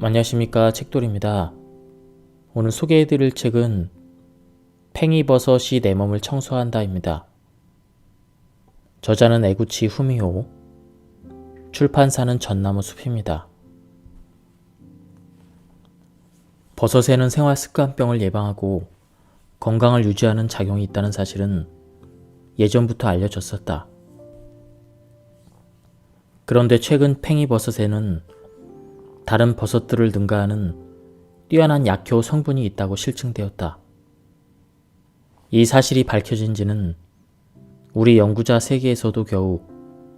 안녕하십니까, 책돌입니다. 오늘 소개해드릴 책은 팽이버섯이 내 몸을 청소한다입니다. 저자는 에구치 후미오, 출판사는 전나무숲입니다. 버섯에는 생활습관병을 예방하고 건강을 유지하는 작용이 있다는 사실은 예전부터 알려졌었다. 그런데 최근 팽이버섯에는 다른 버섯들을 능가하는 뛰어난 약효 성분이 있다고 실증되었다. 이 사실이 밝혀진 지는 우리 연구자 세계에서도 겨우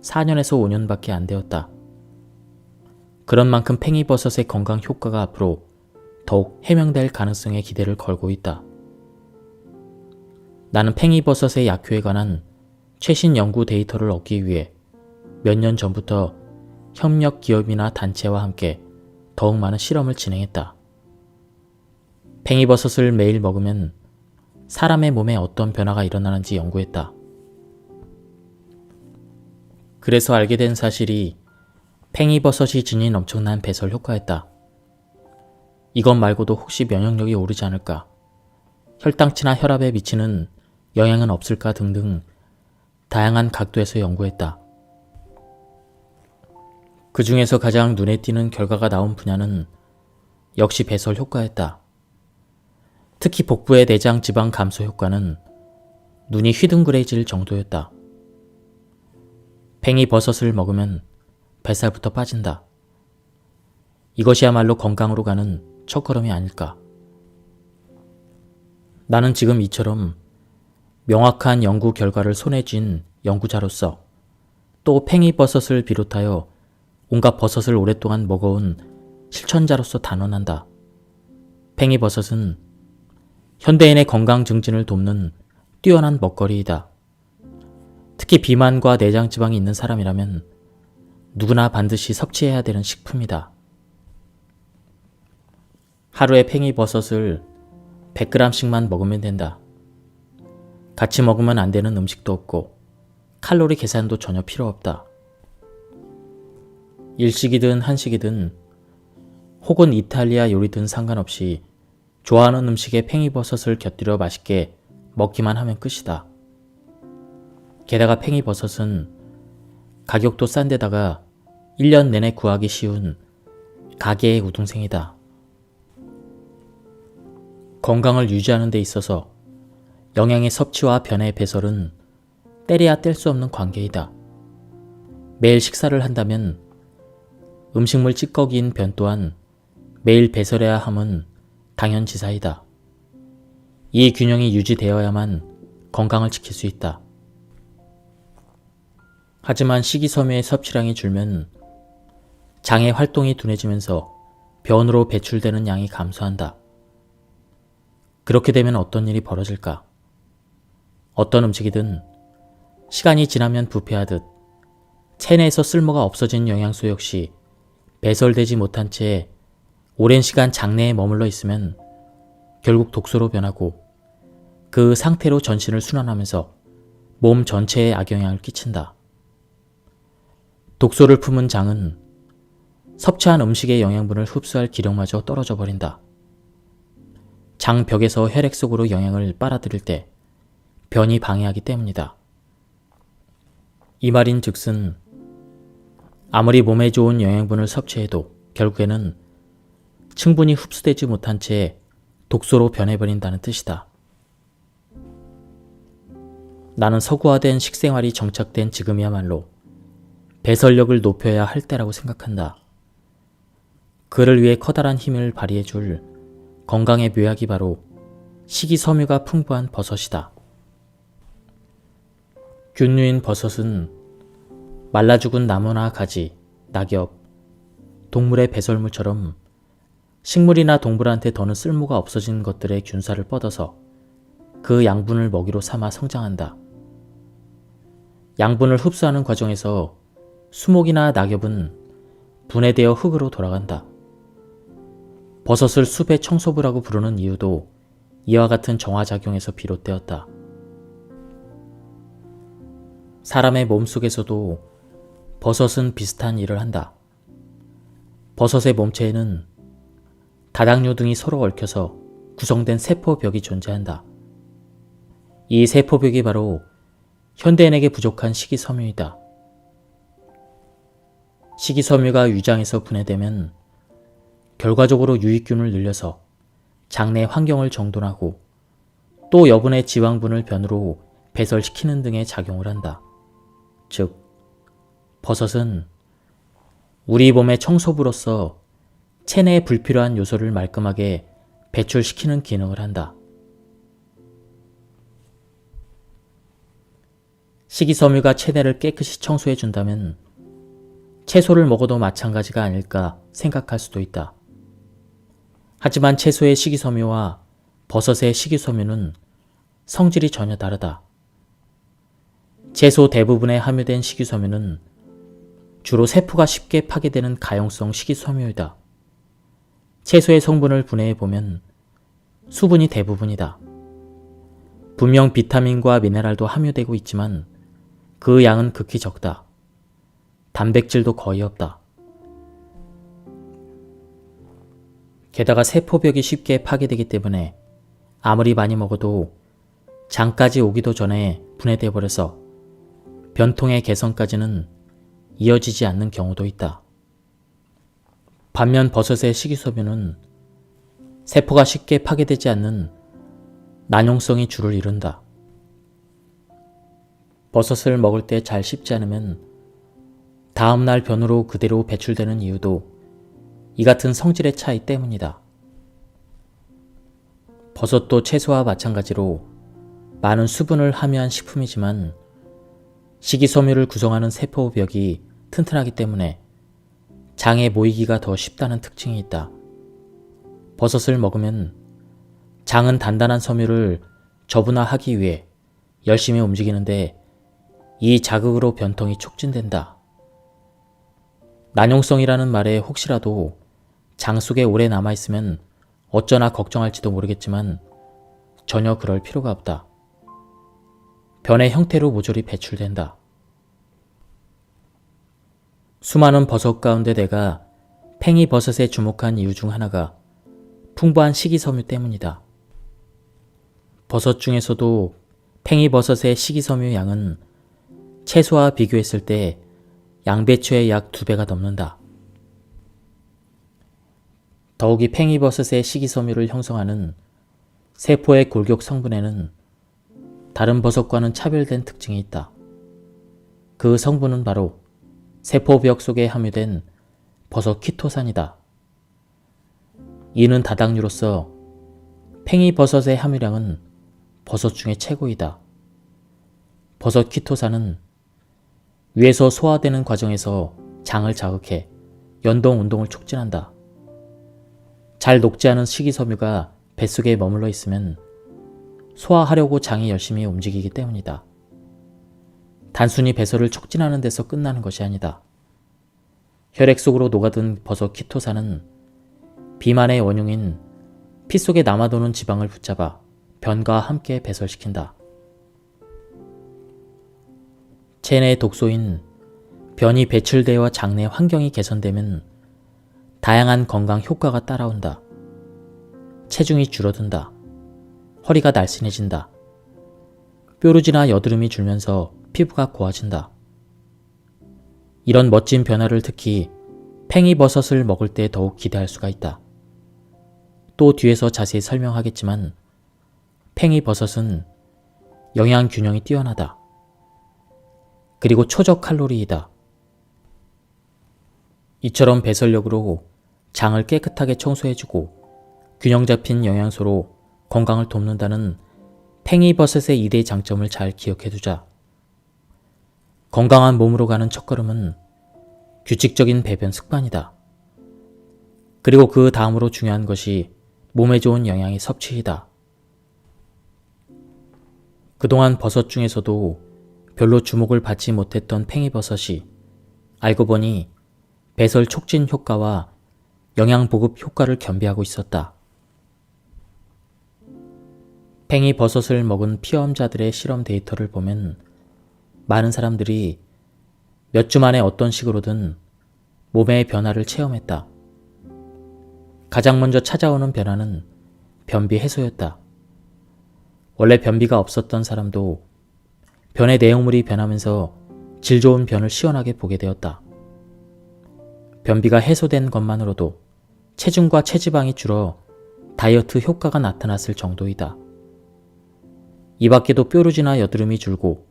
4년에서 5년밖에 안 되었다. 그런 만큼 팽이버섯의 건강 효과가 앞으로 더욱 해명될 가능성에 기대를 걸고 있다. 나는 팽이버섯의 약효에 관한 최신 연구 데이터를 얻기 위해 몇 년 전부터 협력 기업이나 단체와 함께 더욱 많은 실험을 진행했다. 팽이버섯을 매일 먹으면 사람의 몸에 어떤 변화가 일어나는지 연구했다. 그래서 알게 된 사실이 팽이버섯이 지닌 엄청난 배설 효과였다. 이것 말고도 혹시 면역력이 오르지 않을까, 혈당치나 혈압에 미치는 영향은 없을까 등등 다양한 각도에서 연구했다. 그 중에서 가장 눈에 띄는 결과가 나온 분야는 역시 배설 효과였다. 특히 복부의 내장 지방 감소 효과는 눈이 휘둥그레질 정도였다. 팽이버섯을 먹으면 뱃살부터 빠진다. 이것이야말로 건강으로 가는 첫걸음이 아닐까. 나는 지금 이처럼 명확한 연구 결과를 손에 쥔 연구자로서 또 팽이버섯을 비롯하여 온갖 버섯을 오랫동안 먹어온 실천자로서 단언한다. 팽이버섯은 현대인의 건강 증진을 돕는 뛰어난 먹거리이다. 특히 비만과 내장지방이 있는 사람이라면 누구나 반드시 섭취해야 되는 식품이다. 하루에 팽이버섯을 100g씩만 먹으면 된다. 같이 먹으면 안 되는 음식도 없고 칼로리 계산도 전혀 필요 없다. 일식이든 한식이든 혹은 이탈리아 요리든 상관없이 좋아하는 음식에 팽이버섯을 곁들여 맛있게 먹기만 하면 끝이다. 게다가 팽이버섯은 가격도 싼 데다가 1년 내내 구하기 쉬운 가게의 우등생이다. 건강을 유지하는 데 있어서 영양의 섭취와 변의 배설은 떼려야 뗄 수 없는 관계이다. 매일 식사를 한다면 음식물 찌꺼기인 변 또한 매일 배설해야 함은 당연지사이다. 이 균형이 유지되어야만 건강을 지킬 수 있다. 하지만 식이섬유의 섭취량이 줄면 장의 활동이 둔해지면서 변으로 배출되는 양이 감소한다. 그렇게 되면 어떤 일이 벌어질까? 어떤 음식이든 시간이 지나면 부패하듯 체내에서 쓸모가 없어진 영양소 역시 배설되지 못한 채 오랜 시간 장내에 머물러 있으면 결국 독소로 변하고 그 상태로 전신을 순환하면서 몸 전체에 악영향을 끼친다. 독소를 품은 장은 섭취한 음식의 영양분을 흡수할 기력마저 떨어져 버린다. 장벽에서 혈액 속으로 영양을 빨아들일 때 변이 방해하기 때문이다. 이 말인 즉슨 아무리 몸에 좋은 영양분을 섭취해도 결국에는 충분히 흡수되지 못한 채 독소로 변해버린다는 뜻이다. 나는 서구화된 식생활이 정착된 지금이야말로 배설력을 높여야 할 때라고 생각한다. 그를 위해 커다란 힘을 발휘해줄 건강의 묘약이 바로 식이섬유가 풍부한 버섯이다. 균류인 버섯은 말라 죽은 나무나 가지, 낙엽, 동물의 배설물처럼 식물이나 동물한테 더는 쓸모가 없어진 것들의 균사를 뻗어서 그 양분을 먹이로 삼아 성장한다. 양분을 흡수하는 과정에서 수목이나 낙엽은 분해되어 흙으로 돌아간다. 버섯을 숲의 청소부라고 부르는 이유도 이와 같은 정화작용에서 비롯되었다. 사람의 몸속에서도 버섯은 비슷한 일을 한다. 버섯의 몸체에는 다당류 등이 서로 얽혀서 구성된 세포벽이 존재한다. 이 세포벽이 바로 현대인에게 부족한 식이섬유이다. 식이섬유가 위장에서 분해되면 결과적으로 유익균을 늘려서 장내 환경을 정돈하고 또 여분의 지방분을 변으로 배설시키는 등의 작용을 한다. 즉, 버섯은 우리 몸의 청소부로서 체내에 불필요한 요소를 말끔하게 배출시키는 기능을 한다. 식이섬유가 체내를 깨끗이 청소해준다면 채소를 먹어도 마찬가지가 아닐까 생각할 수도 있다. 하지만 채소의 식이섬유와 버섯의 식이섬유는 성질이 전혀 다르다. 채소 대부분에 함유된 식이섬유는 주로 세포가 쉽게 파괴되는 가용성 식이섬유이다. 채소의 성분을 분해해보면 수분이 대부분이다. 분명 비타민과 미네랄도 함유되고 있지만 그 양은 극히 적다. 단백질도 거의 없다. 게다가 세포벽이 쉽게 파괴되기 때문에 아무리 많이 먹어도 장까지 오기도 전에 분해돼 버려서 변통의 개선까지는 이어지지 않는 경우도 있다. 반면 버섯의 식이섬유는 세포가 쉽게 파괴되지 않는 난용성이 주를 이룬다. 버섯을 먹을 때 잘 씹지 않으면 다음날 변으로 그대로 배출되는 이유도 이 같은 성질의 차이 때문이다. 버섯도 채소와 마찬가지로 많은 수분을 함유한 식품이지만 식이섬유를 구성하는 세포벽이 튼튼하기 때문에 장에 모이기가 더 쉽다는 특징이 있다. 버섯을 먹으면 장은 단단한 섬유를 저분화하기 위해 열심히 움직이는데 이 자극으로 변통이 촉진된다. 난용성이라는 말에 혹시라도 장 속에 오래 남아있으면 어쩌나 걱정할지도 모르겠지만 전혀 그럴 필요가 없다. 변의 형태로 모조리 배출된다. 수많은 버섯 가운데 내가 팽이버섯에 주목한 이유 중 하나가 풍부한 식이섬유 때문이다. 버섯 중에서도 팽이버섯의 식이섬유 양은 채소와 비교했을 때 양배추의 약 2배가 넘는다. 더욱이 팽이버섯의 식이섬유를 형성하는 세포의 골격 성분에는 다른 버섯과는 차별된 특징이 있다. 그 성분은 바로 세포벽 속에 함유된 버섯 키토산이다. 이는 다당류로서 팽이버섯의 함유량은 버섯 중에 최고이다. 버섯 키토산은 위에서 소화되는 과정에서 장을 자극해 연동 운동을 촉진한다. 잘 녹지 않은 식이섬유가 뱃속에 머물러 있으면 소화하려고 장이 열심히 움직이기 때문이다. 단순히 배설을 촉진하는 데서 끝나는 것이 아니다. 혈액 속으로 녹아든 버섯 키토산은 비만의 원흉인 피 속에 남아도는 지방을 붙잡아 변과 함께 배설시킨다. 체내의 독소인 변이 배출되어 장내 환경이 개선되면 다양한 건강 효과가 따라온다. 체중이 줄어든다. 허리가 날씬해진다. 뾰루지나 여드름이 줄면서 피부가 고와진다. 이런 멋진 변화를 특히 팽이버섯을 먹을 때 더욱 기대할 수가 있다. 또 뒤에서 자세히 설명하겠지만 팽이버섯은 영양 균형이 뛰어나다. 그리고 초저 칼로리이다. 이처럼 배설력으로 장을 깨끗하게 청소해주고 균형 잡힌 영양소로 건강을 돕는다는 팽이버섯의 2대 장점을 잘 기억해두자. 건강한 몸으로 가는 첫걸음은 규칙적인 배변 습관이다. 그리고 그 다음으로 중요한 것이 몸에 좋은 영양의 섭취이다. 그동안 버섯 중에서도 별로 주목을 받지 못했던 팽이버섯이 알고 보니 배설 촉진 효과와 영양 보급 효과를 겸비하고 있었다. 팽이버섯을 먹은 피험자들의 실험 데이터를 보면 많은 사람들이 몇 주 만에 어떤 식으로든 몸의 변화를 체험했다. 가장 먼저 찾아오는 변화는 변비 해소였다. 원래 변비가 없었던 사람도 변의 내용물이 변하면서 질 좋은 변을 시원하게 보게 되었다. 변비가 해소된 것만으로도 체중과 체지방이 줄어 다이어트 효과가 나타났을 정도이다. 이 밖에도 뾰루지나 여드름이 줄고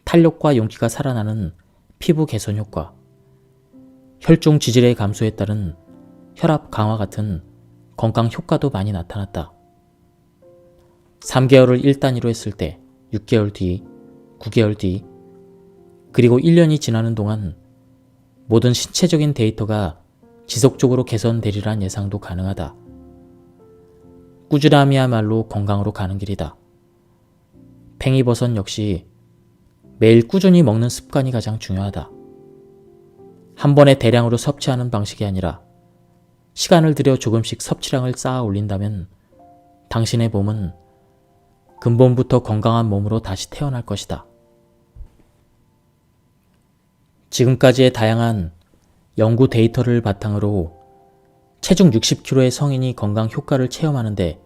탄력과 윤기가 살아나는 피부 개선 효과, 혈중 지질의 감소에 따른 혈압 강화 같은 건강 효과도 많이 나타났다. 3개월을 1단위로 했을 때 6개월 뒤, 9개월 뒤, 그리고 1년이 지나는 동안 모든 신체적인 데이터가 지속적으로 개선되리란 예상도 가능하다. 꾸준함이야말로 건강으로 가는 길이다. 팽이버섯 역시 매일 꾸준히 먹는 습관이 가장 중요하다. 한 번에 대량으로 섭취하는 방식이 아니라 시간을 들여 조금씩 섭취량을 쌓아 올린다면 당신의 몸은 근본부터 건강한 몸으로 다시 태어날 것이다. 지금까지의 다양한 연구 데이터를 바탕으로 체중 60kg의 성인이 건강 효과를 체험하는데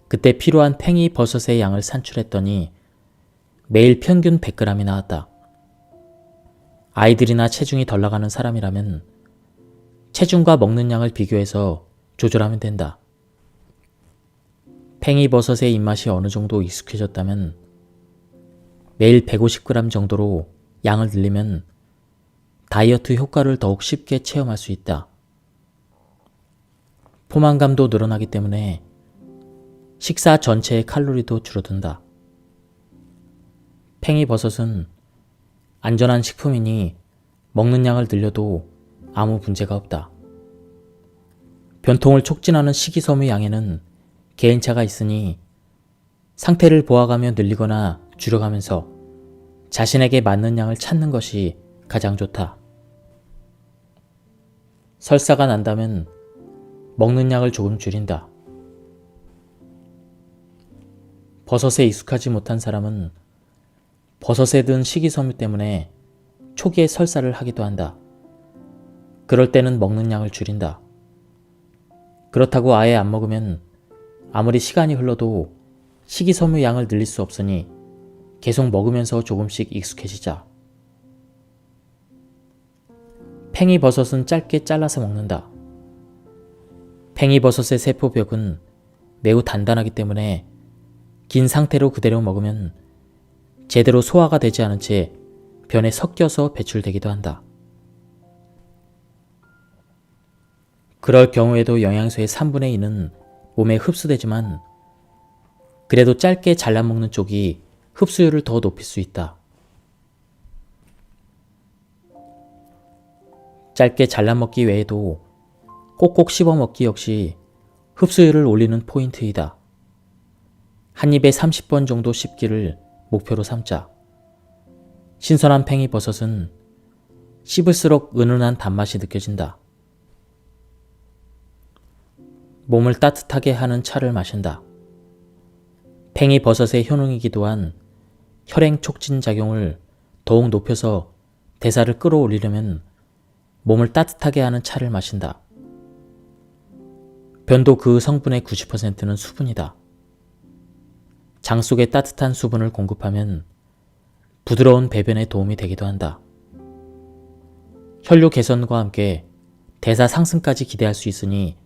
그때 필요한 팽이버섯의 양을 산출했더니 매일 평균 100g이 나왔다. 아이들이나 체중이 덜 나가는 사람이라면 체중과 먹는 양을 비교해서 조절하면 된다. 팽이버섯의 입맛이 어느 정도 익숙해졌다면 매일 150g 정도로 양을 늘리면 다이어트 효과를 더욱 쉽게 체험할 수 있다. 포만감도 늘어나기 때문에 식사 전체의 칼로리도 줄어든다. 팽이버섯은 안전한 식품이니 먹는 양을 늘려도 아무 문제가 없다. 변통을 촉진하는 식이섬유 양에는 개인차가 있으니 상태를 보아가며 늘리거나 줄여가면서 자신에게 맞는 양을 찾는 것이 가장 좋다. 설사가 난다면 먹는 양을 조금 줄인다. 버섯에 익숙하지 못한 사람은 버섯에 든 식이섬유 때문에 초기에 설사를 하기도 한다. 그럴 때는 먹는 양을 줄인다. 그렇다고 아예 안 먹으면 아무리 시간이 흘러도 식이섬유 양을 늘릴 수 없으니 계속 먹으면서 조금씩 익숙해지자. 팽이버섯은 짧게 잘라서 먹는다. 팽이버섯의 세포벽은 매우 단단하기 때문에 긴 상태로 그대로 먹으면 제대로 소화가 되지 않은 채 변에 섞여서 배출되기도 한다. 그럴 경우에도 영양소의 3분의 2는 몸에 흡수되지만 그래도 짧게 잘라먹는 쪽이 흡수율을 더 높일 수 있다. 짧게 잘라먹기 외에도 꼭꼭 씹어먹기 역시 흡수율을 올리는 포인트이다. 한 입에 30번 정도 씹기를 목표로 삼자. 신선한 팽이버섯은 씹을수록 은은한 단맛이 느껴진다. 몸을 따뜻하게 하는 차를 마신다. 팽이버섯의 효능이기도 한 혈행 촉진 작용을 더욱 높여서 대사를 끌어올리려면 몸을 따뜻하게 하는 차를 마신다. 변도 그 성분의 90%는 수분이다. 장 속에 따뜻한 수분을 공급하면 부드러운 배변에 도움이 되기도 한다. 혈류 개선과 함께 대사 상승까지 기대할 수 있으니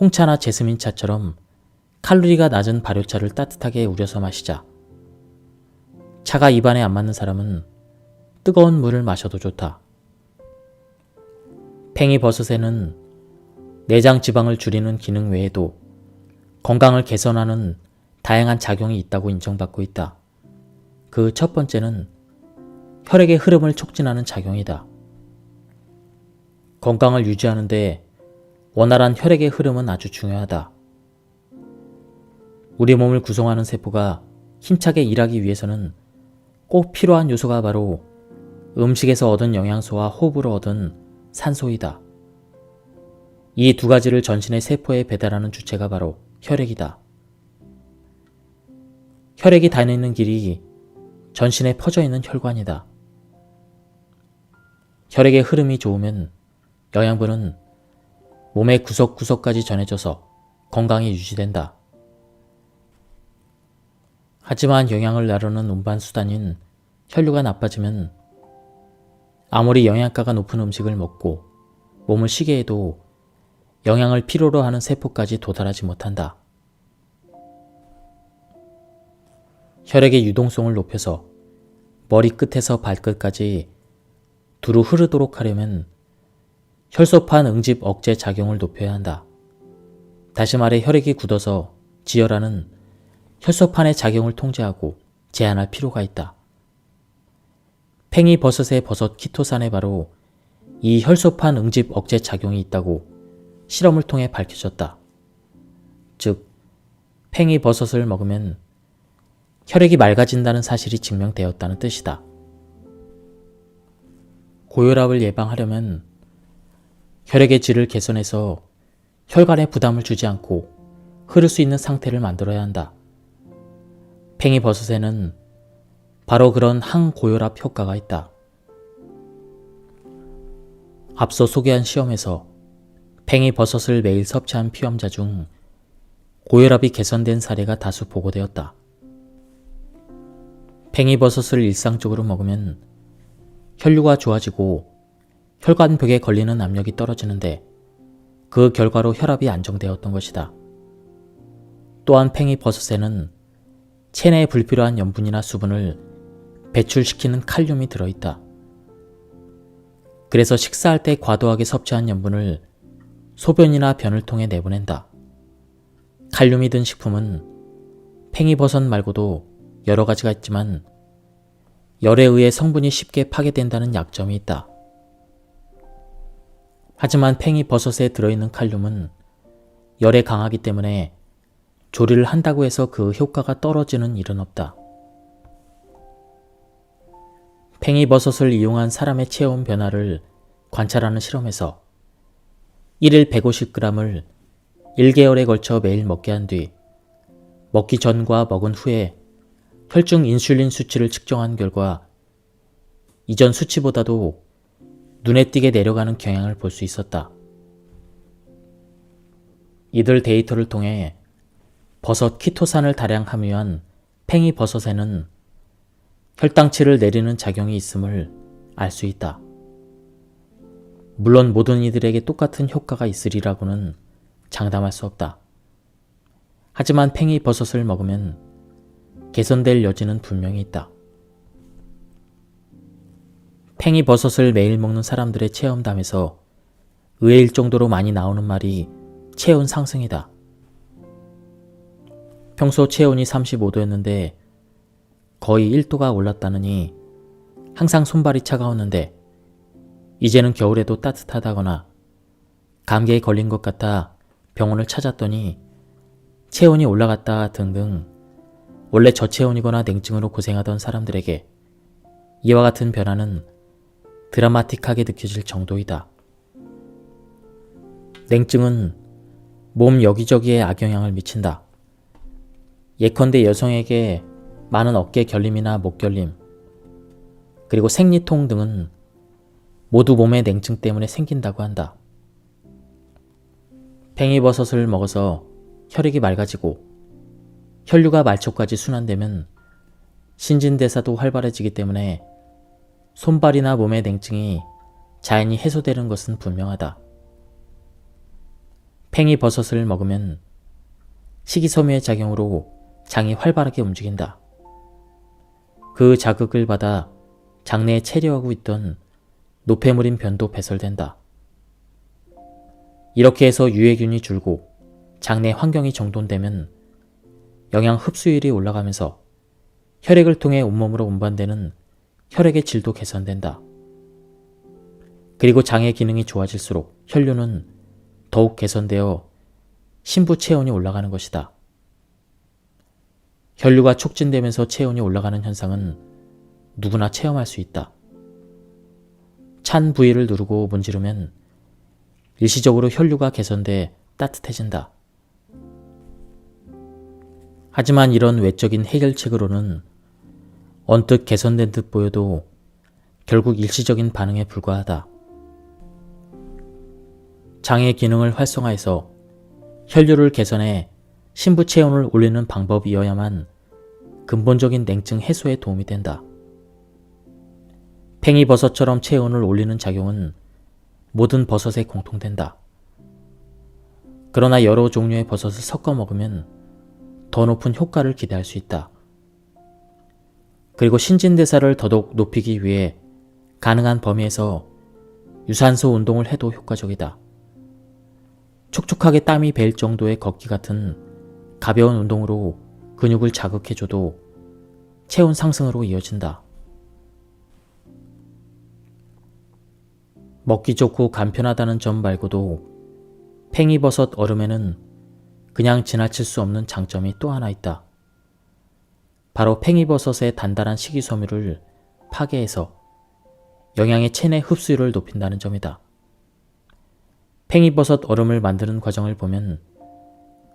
홍차나 제스민차처럼 칼로리가 낮은 발효차를 따뜻하게 우려서 마시자. 차가 입안에 안 맞는 사람은 뜨거운 물을 마셔도 좋다. 팽이버섯에는 내장 지방을 줄이는 기능 외에도 건강을 개선하는 다양한 작용이 있다고 인정받고 있다. 그 첫 번째는 혈액의 흐름을 촉진하는 작용이다. 건강을 유지하는 데 원활한 혈액의 흐름은 아주 중요하다. 우리 몸을 구성하는 세포가 힘차게 일하기 위해서는 꼭 필요한 요소가 바로 음식에서 얻은 영양소와 호흡으로 얻은 산소이다. 이 두 가지를 전신의 세포에 배달하는 주체가 바로 혈액이다. 혈액이 다니는 길이 전신에 퍼져 있는 혈관이다. 혈액의 흐름이 좋으면 영양분은 몸의 구석구석까지 전해져서 건강이 유지된다. 하지만 영양을 나르는 운반 수단인 혈류가 나빠지면 아무리 영양가가 높은 음식을 먹고 몸을 쉬게 해도 영양을 필요로 하는 세포까지 도달하지 못한다. 혈액의 유동성을 높여서 머리끝에서 발끝까지 두루 흐르도록 하려면 혈소판 응집 억제 작용을 높여야 한다. 다시 말해 혈액이 굳어서 지혈하는 혈소판의 작용을 통제하고 제한할 필요가 있다. 팽이버섯의 버섯 키토산에 바로 이 혈소판 응집 억제 작용이 있다고 실험을 통해 밝혀졌다. 즉, 팽이버섯을 먹으면 혈액이 맑아진다는 사실이 증명되었다는 뜻이다. 고혈압을 예방하려면 혈액의 질을 개선해서 혈관에 부담을 주지 않고 흐를 수 있는 상태를 만들어야 한다. 팽이버섯에는 바로 그런 항고혈압 효과가 있다. 앞서 소개한 시험에서 팽이버섯을 매일 섭취한 피험자 중 고혈압이 개선된 사례가 다수 보고되었다. 팽이버섯을 일상적으로 먹으면 혈류가 좋아지고 혈관벽에 걸리는 압력이 떨어지는데 그 결과로 혈압이 안정되었던 것이다. 또한 팽이버섯에는 체내에 불필요한 염분이나 수분을 배출시키는 칼륨이 들어있다. 그래서 식사할 때 과도하게 섭취한 염분을 소변이나 변을 통해 내보낸다. 칼륨이 든 식품은 팽이버섯 말고도 여러 가지가 있지만 열에 의해 성분이 쉽게 파괴된다는 약점이 있다. 하지만 팽이버섯에 들어있는 칼륨은 열에 강하기 때문에 조리를 한다고 해서 그 효과가 떨어지는 일은 없다. 팽이버섯을 이용한 사람의 체온 변화를 관찰하는 실험에서 1일 150g을 1개월에 걸쳐 매일 먹게 한 뒤 먹기 전과 먹은 후에 혈중 인슐린 수치를 측정한 결과 이전 수치보다도 눈에 띄게 내려가는 경향을 볼 수 있었다. 이들 데이터를 통해 버섯 키토산을 다량 함유한 팽이버섯에는 혈당치를 내리는 작용이 있음을 알 수 있다. 물론 모든 이들에게 똑같은 효과가 있으리라고는 장담할 수 없다. 하지만 팽이버섯을 먹으면 개선될 여지는 분명히 있다. 팽이버섯을 매일 먹는 사람들의 체험담에서 의외일 정도로 많이 나오는 말이 체온 상승이다. 평소 체온이 35도였는데 거의 1도가 올랐다느니 항상 손발이 차가웠는데 이제는 겨울에도 따뜻하다거나 감기에 걸린 것 같아 병원을 찾았더니 체온이 올라갔다 등등 원래 저체온이거나 냉증으로 고생하던 사람들에게 이와 같은 변화는 드라마틱하게 느껴질 정도이다. 냉증은 몸 여기저기에 악영향을 미친다. 예컨대 여성에게 많은 어깨 결림이나 목 결림, 그리고 생리통 등은 모두 몸의 냉증 때문에 생긴다고 한다. 팽이버섯을 먹어서 혈액이 맑아지고 혈류가 말초까지 순환되면 신진대사도 활발해지기 때문에 손발이나 몸의 냉증이 자연히 해소되는 것은 분명하다. 팽이버섯을 먹으면 식이섬유의 작용으로 장이 활발하게 움직인다. 그 자극을 받아 장내에 체류하고 있던 노폐물인 변도 배설된다. 이렇게 해서 유해균이 줄고 장내 환경이 정돈되면 영양 흡수율이 올라가면서 혈액을 통해 온몸으로 운반되는 혈액의 질도 개선된다. 그리고 장의 기능이 좋아질수록 혈류는 더욱 개선되어 신부 체온이 올라가는 것이다. 혈류가 촉진되면서 체온이 올라가는 현상은 누구나 체험할 수 있다. 찬 부위를 누르고 문지르면 일시적으로 혈류가 개선돼 따뜻해진다. 하지만 이런 외적인 해결책으로는 언뜻 개선된 듯 보여도 결국 일시적인 반응에 불과하다. 장의 기능을 활성화해서 혈류를 개선해 신부 체온을 올리는 방법이어야만 근본적인 냉증 해소에 도움이 된다. 팽이버섯처럼 체온을 올리는 작용은 모든 버섯에 공통된다. 그러나 여러 종류의 버섯을 섞어 먹으면 더 높은 효과를 기대할 수 있다. 그리고 신진대사를 더더욱 높이기 위해 가능한 범위에서 유산소 운동을 해도 효과적이다. 촉촉하게 땀이 벨 정도의 걷기 같은 가벼운 운동으로 근육을 자극해줘도 체온 상승으로 이어진다. 먹기 좋고 간편하다는 점 말고도 팽이버섯 얼음에는 그냥 지나칠 수 없는 장점이 또 하나 있다. 바로 팽이버섯의 단단한 식이섬유를 파괴해서 영양의 체내 흡수율을 높인다는 점이다. 팽이버섯 얼음을 만드는 과정을 보면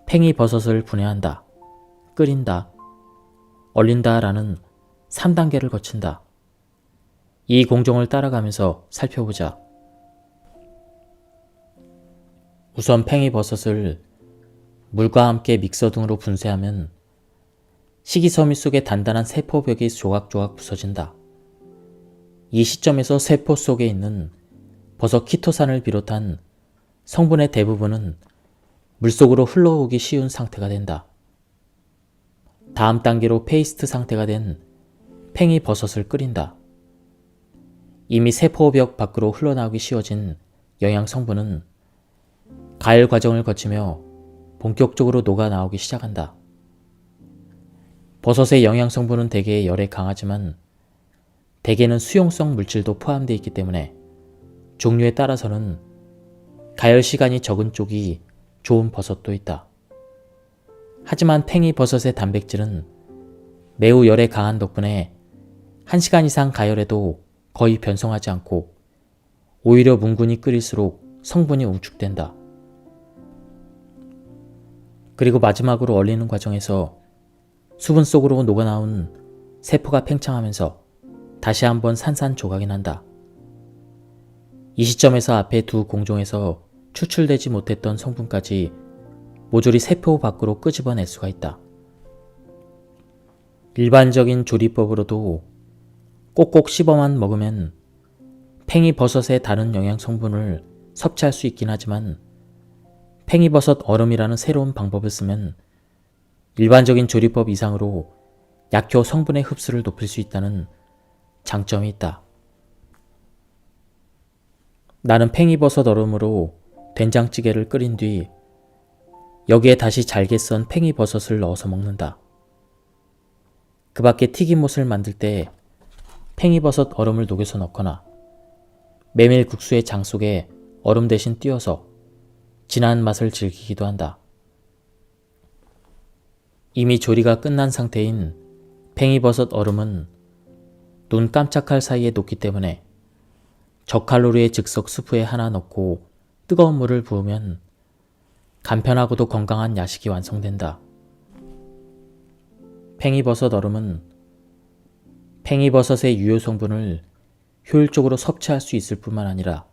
팽이버섯을 분해한다, 끓인다, 얼린다 라는 3단계를 거친다. 이 공정을 따라가면서 살펴보자. 우선 팽이버섯을 물과 함께 믹서 등으로 분쇄하면 식이섬유 속의 단단한 세포벽이 조각조각 부서진다. 이 시점에서 세포 속에 있는 버섯 키토산을 비롯한 성분의 대부분은 물속으로 흘러오기 쉬운 상태가 된다. 다음 단계로 페이스트 상태가 된 팽이버섯을 끓인다. 이미 세포벽 밖으로 흘러나오기 쉬워진 영양 성분은 가열 과정을 거치며 본격적으로 녹아 나오기 시작한다. 버섯의 영양 성분은 대개 열에 강하지만 대개는 수용성 물질도 포함되어 있기 때문에 종류에 따라서는 가열 시간이 적은 쪽이 좋은 버섯도 있다. 하지만 팽이버섯의 단백질은 매우 열에 강한 덕분에 1시간 이상 가열해도 거의 변성하지 않고 오히려 뭉근히 끓일수록 성분이 응축된다. 그리고 마지막으로 얼리는 과정에서 수분 속으로 녹아나온 세포가 팽창하면서 다시 한번 산산조각이 난다. 이 시점에서 앞에 두 공정에서 추출되지 못했던 성분까지 모조리 세포 밖으로 끄집어낼 수가 있다. 일반적인 조리법으로도 꼭꼭 씹어만 먹으면 팽이버섯의 다른 영양 성분을 섭취할 수 있긴 하지만 팽이버섯 얼음이라는 새로운 방법을 쓰면 일반적인 조리법 이상으로 약효 성분의 흡수를 높일 수 있다는 장점이 있다. 나는 팽이버섯 얼음으로 된장찌개를 끓인 뒤 여기에 다시 잘게 썬 팽이버섯을 넣어서 먹는다. 그 밖에 튀김옷을 만들 때 팽이버섯 얼음을 녹여서 넣거나 메밀국수의 장 속에 얼음 대신 띄워서 진한 맛을 즐기기도 한다. 이미 조리가 끝난 상태인 팽이버섯 얼음은 눈 깜짝할 사이에 녹기 때문에 저칼로리의 즉석 스프에 하나 넣고 뜨거운 물을 부으면 간편하고도 건강한 야식이 완성된다. 팽이버섯 얼음은 팽이버섯의 유효 성분을 효율적으로 섭취할 수 있을 뿐만 아니라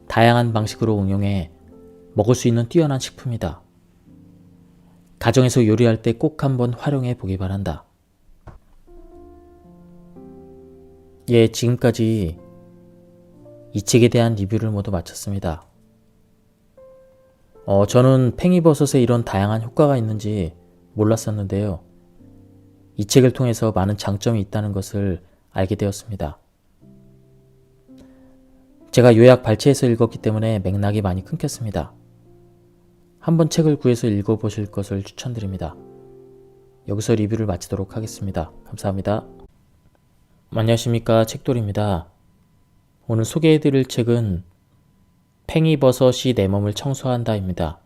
다양한 방식으로 응용해 먹을 수 있는 뛰어난 식품이다. 가정에서 요리할 때 꼭 한번 활용해 보기 바란다. 예, 지금까지 이 책에 대한 리뷰를 모두 마쳤습니다. 저는 팽이버섯에 이런 다양한 효과가 있는지 몰랐었는데요. 이 책을 통해서 많은 장점이 있다는 것을 알게 되었습니다. 제가 요약 발췌해서 읽었기 때문에 맥락이 많이 끊겼습니다. 한번 책을 구해서 읽어보실 것을 추천드립니다. 여기서 리뷰를 마치도록 하겠습니다. 감사합니다. 안녕하십니까, 책돌이입니다. 오늘 소개해드릴 책은 팽이버섯이 내 몸을 청소한다입니다.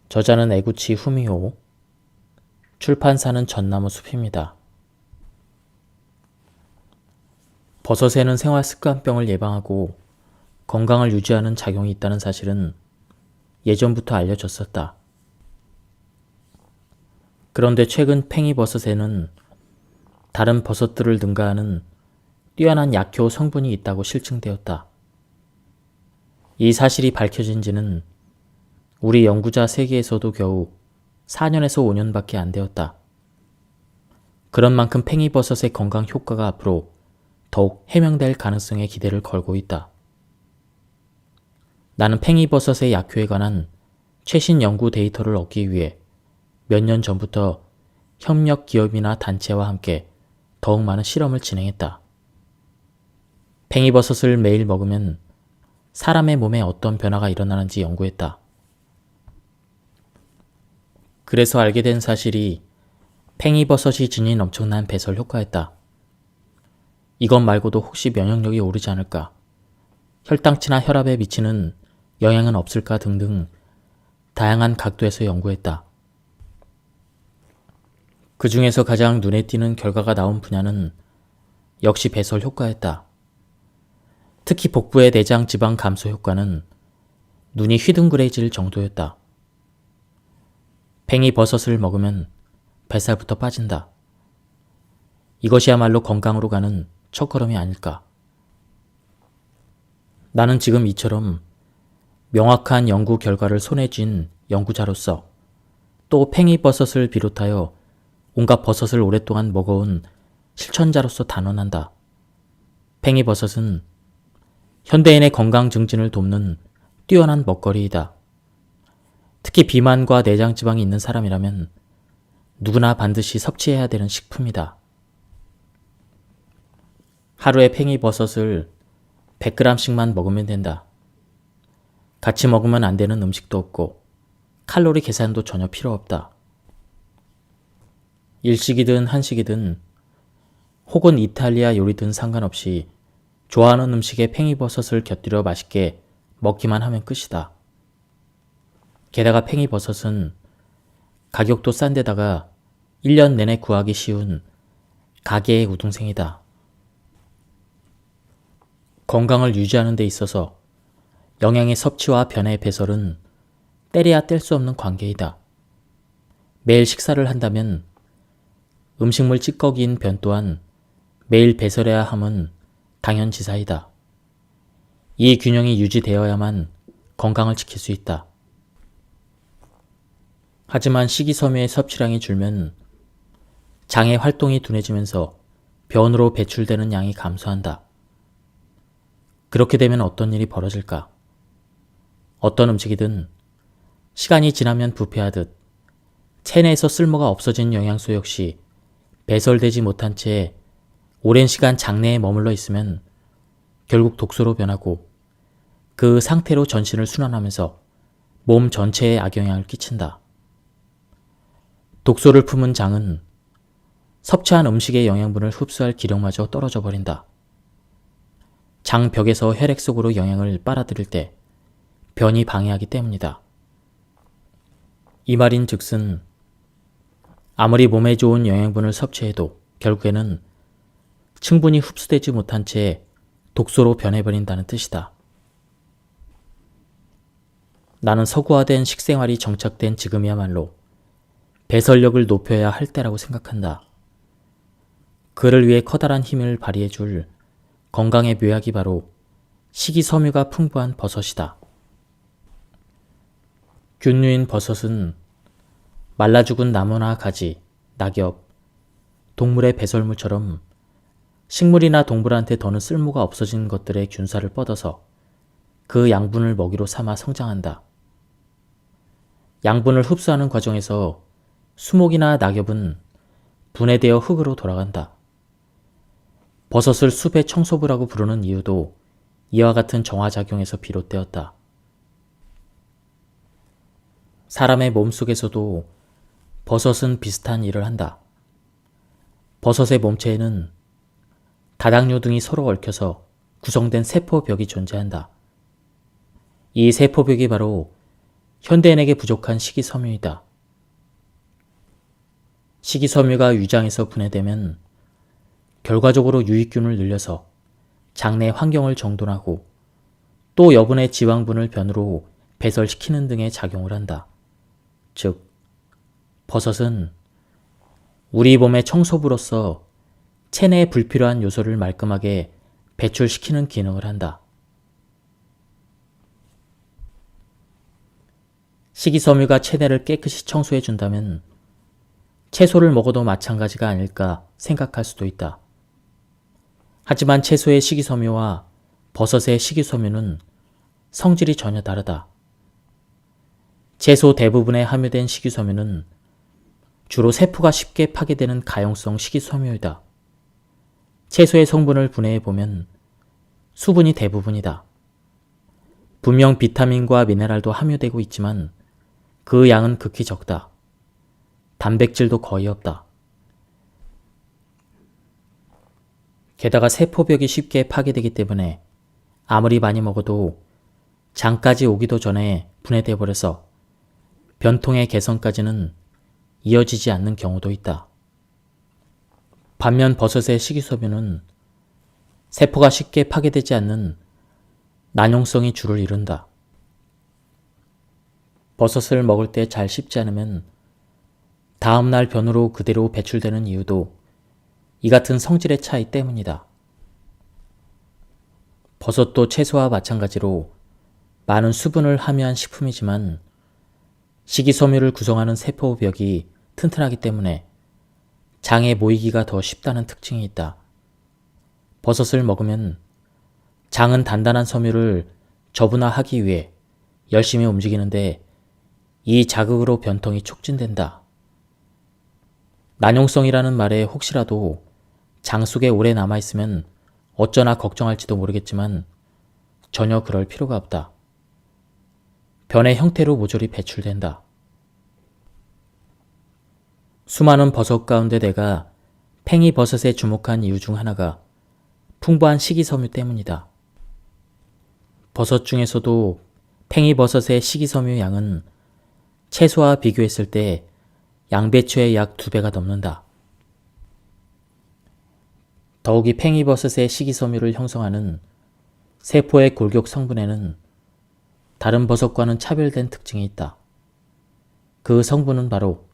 저자는 에구치 후미오, 출판사는 전나무 숲입니다. 버섯에는 생활습관병을 예방하고 건강을 유지하는 작용이 있다는 사실은 예전부터 알려졌었다. 그런데 최근 팽이버섯에는 다른 버섯들을 능가하는 뛰어난 약효 성분이 있다고 실증되었다. 이 사실이 밝혀진 지는 우리 연구자 세계에서도 겨우 4년에서 5년밖에 안 되었다. 그런 만큼 팽이버섯의 건강 효과가 앞으로 더욱 해명될 가능성에 기대를 걸고 있다. 나는 팽이버섯의 약효에 관한 최신 연구 데이터를 얻기 위해 몇 년 전부터 협력 기업이나 단체와 함께 더욱 많은 실험을 진행했다. 팽이버섯을 매일 먹으면 사람의 몸에 어떤 변화가 일어나는지 연구했다. 그래서 알게 된 사실이 팽이버섯이 지닌 엄청난 배설 효과였다. 이것 말고도 혹시 면역력이 오르지 않을까, 혈당치나 혈압에 미치는 영향은 없을까 등등 다양한 각도에서 연구했다. 그 중에서 가장 눈에 띄는 결과가 나온 분야는 역시 배설 효과였다. 특히 복부의 내장 지방 감소 효과는 눈이 휘둥그레질 정도였다. 팽이버섯을 먹으면 뱃살부터 빠진다. 이것이야말로 건강으로 가는 첫걸음이 아닐까. 나는 지금 이처럼 명확한 연구 결과를 손에 쥔 연구자로서 또 팽이버섯을 비롯하여 온갖 버섯을 오랫동안 먹어온 실천자로서 단언한다. 팽이버섯은 현대인의 건강 증진을 돕는 뛰어난 먹거리이다. 특히 비만과 내장지방이 있는 사람이라면 누구나 반드시 섭취해야 되는 식품이다. 하루에 팽이버섯을 100g씩만 먹으면 된다. 같이 먹으면 안 되는 음식도 없고 칼로리 계산도 전혀 필요 없다. 일식이든 한식이든 혹은 이탈리아 요리든 상관없이 좋아하는 음식에 팽이버섯을 곁들여 맛있게 먹기만 하면 끝이다. 게다가 팽이버섯은 가격도 싼 데다가 1년 내내 구하기 쉬운 가게의 우등생이다. 건강을 유지하는 데 있어서 영양의 섭취와 변의 배설은 떼려야 뗄 수 없는 관계이다. 매일 식사를 한다면 음식물 찌꺼기인 변 또한 매일 배설해야 함은 당연지사이다. 이 균형이 유지되어야만 건강을 지킬 수 있다. 하지만 식이섬유의 섭취량이 줄면 장의 활동이 둔해지면서 변으로 배출되는 양이 감소한다. 그렇게 되면 어떤 일이 벌어질까? 어떤 음식이든 시간이 지나면 부패하듯 체내에서 쓸모가 없어진 영양소 역시 배설되지 못한 채 오랜 시간 장내에 머물러 있으면 결국 독소로 변하고 그 상태로 전신을 순환하면서 몸 전체에 악영향을 끼친다. 독소를 품은 장은 섭취한 음식의 영양분을 흡수할 기력마저 떨어져 버린다. 장벽에서 혈액 속으로 영양을 빨아들일 때 변이 방해하기 때문이다. 이 말인 즉슨 아무리 몸에 좋은 영양분을 섭취해도 결국에는 충분히 흡수되지 못한 채 독소로 변해버린다는 뜻이다. 나는 서구화된 식생활이 정착된 지금이야말로 배설력을 높여야 할 때라고 생각한다. 그를 위해 커다란 힘을 발휘해줄 건강의 묘약이 바로 식이섬유가 풍부한 버섯이다. 균류인 버섯은 말라 죽은 나무나 가지, 낙엽, 동물의 배설물처럼 식물이나 동물한테 더는 쓸모가 없어진 것들의 균사를 뻗어서 그 양분을 먹이로 삼아 성장한다. 양분을 흡수하는 과정에서 수목이나 낙엽은 분해되어 흙으로 돌아간다. 버섯을 숲의 청소부라고 부르는 이유도 이와 같은 정화작용에서 비롯되었다. 사람의 몸속에서도 버섯은 비슷한 일을 한다. 버섯의 몸체에는 다당류 등이 서로 얽혀서 구성된 세포벽이 존재한다. 이 세포벽이 바로 현대인에게 부족한 식이섬유이다. 식이섬유가 위장에서 분해되면 결과적으로 유익균을 늘려서 장내 환경을 정돈하고 또 여분의 지방분을 변으로 배설시키는 등의 작용을 한다. 즉, 버섯은 우리 몸의 청소부로서 체내에 불필요한 요소를 말끔하게 배출시키는 기능을 한다. 식이섬유가 체내를 깨끗이 청소해준다면 채소를 먹어도 마찬가지가 아닐까 생각할 수도 있다. 하지만 채소의 식이섬유와 버섯의 식이섬유는 성질이 전혀 다르다. 채소 대부분에 함유된 식이섬유는 주로 세포가 쉽게 파괴되는 가용성 식이섬유이다. 채소의 성분을 분해해보면 수분이 대부분이다. 분명 비타민과 미네랄도 함유되고 있지만 그 양은 극히 적다. 단백질도 거의 없다. 게다가 세포벽이 쉽게 파괴되기 때문에 아무리 많이 먹어도 장까지 오기도 전에 분해돼 버려서 변통의 개선까지는 이어지지 않는 경우도 있다. 반면 버섯의 식이섬유는 세포가 쉽게 파괴되지 않는 난용성이 주를 이룬다. 버섯을 먹을 때 잘 씹지 않으면 다음날 변으로 그대로 배출되는 이유도 이 같은 성질의 차이 때문이다. 버섯도 채소와 마찬가지로 많은 수분을 함유한 식품이지만 식이섬유를 구성하는 세포벽이 튼튼하기 때문에 장에 모이기가 더 쉽다는 특징이 있다. 버섯을 먹으면 장은 단단한 섬유를 저분화하기 위해 열심히 움직이는데 이 자극으로 변통이 촉진된다. 난용성이라는 말에 혹시라도 장 속에 오래 남아있으면 어쩌나 걱정할지도 모르겠지만 전혀 그럴 필요가 없다. 변의 형태로 모조리 배출된다. 수많은 버섯 가운데 내가 팽이버섯에 주목한 이유 중 하나가 풍부한 식이섬유 때문이다. 버섯 중에서도 팽이버섯의 식이섬유 양은 채소와 비교했을 때 양배추의 약 2배가 넘는다. 더욱이 팽이버섯의 식이섬유를 형성하는 세포의 골격 성분에는 다른 버섯과는 차별된 특징이 있다. 그 성분은 바로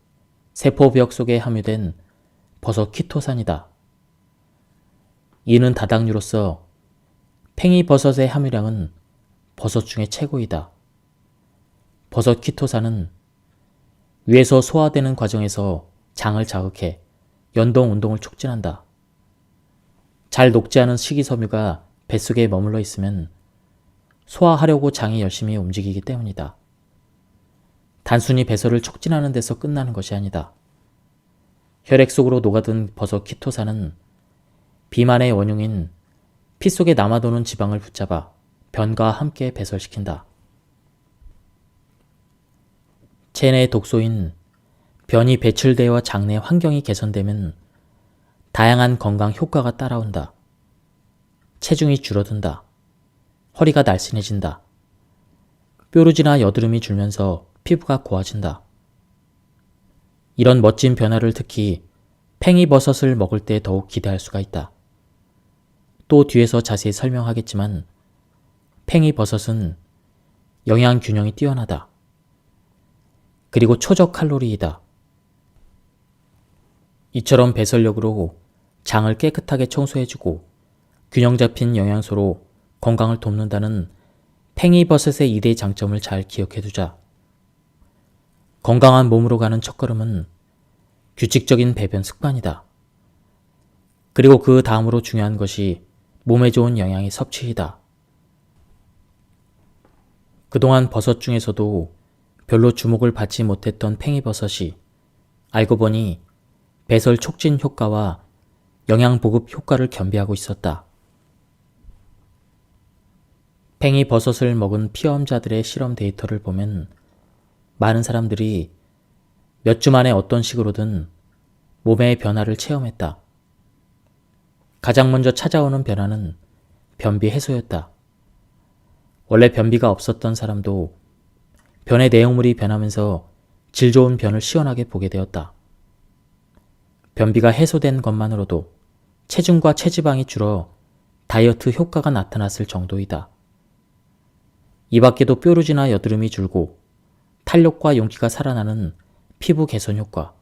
세포벽 속에 함유된 버섯 키토산이다. 이는 다당류로서 팽이버섯의 함유량은 버섯 중에 최고이다. 버섯 키토산은 위에서 소화되는 과정에서 장을 자극해 연동 운동을 촉진한다. 잘 녹지 않은 식이섬유가 뱃속에 머물러 있으면 소화하려고 장이 열심히 움직이기 때문이다. 단순히 배설을 촉진하는 데서 끝나는 것이 아니다. 혈액 속으로 녹아든 버섯 키토산은 비만의 원흉인 피 속에 남아도는 지방을 붙잡아 변과 함께 배설시킨다. 체내의 독소인 변이 배출되어 장내 환경이 개선되면 다양한 건강 효과가 따라온다. 체중이 줄어든다. 허리가 날씬해진다. 뾰루지나 여드름이 줄면서 피부가 고와진다. 이런 멋진 변화를 특히 팽이버섯을 먹을 때 더욱 기대할 수가 있다. 또 뒤에서 자세히 설명하겠지만 팽이버섯은 영양 균형이 뛰어나다. 그리고 초적 칼로리이다. 이처럼 배설력으로 장을 깨끗하게 청소해주고 균형 잡힌 영양소로 건강을 돕는다는 팽이버섯의 2대 장점을 잘 기억해두자. 건강한 몸으로 가는 첫걸음은 규칙적인 배변 습관이다. 그리고 그 다음으로 중요한 것이 몸에 좋은 영양의 섭취이다. 그동안 버섯 중에서도 별로 주목을 받지 못했던 팽이버섯이 알고 보니 배설 촉진 효과와 영양 보급 효과를 겸비하고 있었다. 팽이버섯을 먹은 피험자들의 실험 데이터를 보면 많은 사람들이 몇 주 만에 어떤 식으로든 몸의 변화를 체험했다. 가장 먼저 찾아오는 변화는 변비 해소였다. 원래 변비가 없었던 사람도 변의 내용물이 변하면서 질 좋은 변을 시원하게 보게 되었다. 변비가 해소된 것만으로도 체중과 체지방이 줄어 다이어트 효과가 나타났을 정도이다. 이 밖에도 뾰루지나 여드름이 줄고 탄력과 윤기가 살아나는 피부 개선 효과,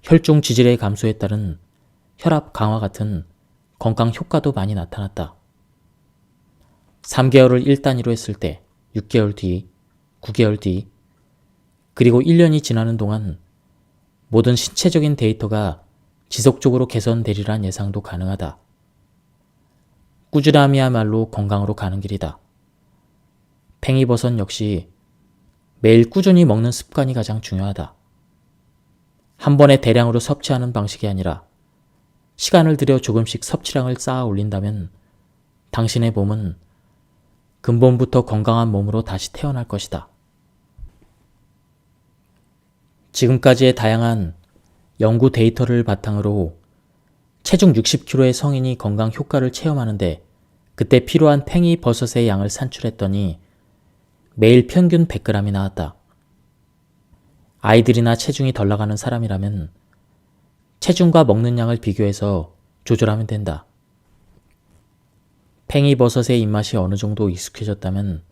혈중 지질의 감소에 따른 혈압 강화 같은 건강 효과도 많이 나타났다. 3개월을 1단위로 했을 때 6개월 뒤, 9개월 뒤, 그리고 1년이 지나는 동안 모든 신체적인 데이터가 지속적으로 개선되리란 예상도 가능하다. 꾸준함이야말로 건강으로 가는 길이다. 팽이버섯 역시 매일 꾸준히 먹는 습관이 가장 중요하다. 한 번에 대량으로 섭취하는 방식이 아니라 시간을 들여 조금씩 섭취량을 쌓아 올린다면 당신의 몸은 근본부터 건강한 몸으로 다시 태어날 것이다. 지금까지의 다양한 연구 데이터를 바탕으로 체중 60kg의 성인이 건강 효과를 체험하는데 그때 필요한 팽이버섯의 양을 산출했더니 매일 평균 100g이 나왔다. 아이들이나 체중이 덜 나가는 사람이라면 체중과 먹는 양을 비교해서 조절하면 된다. 팽이버섯의 입맛이 어느 정도 익숙해졌다면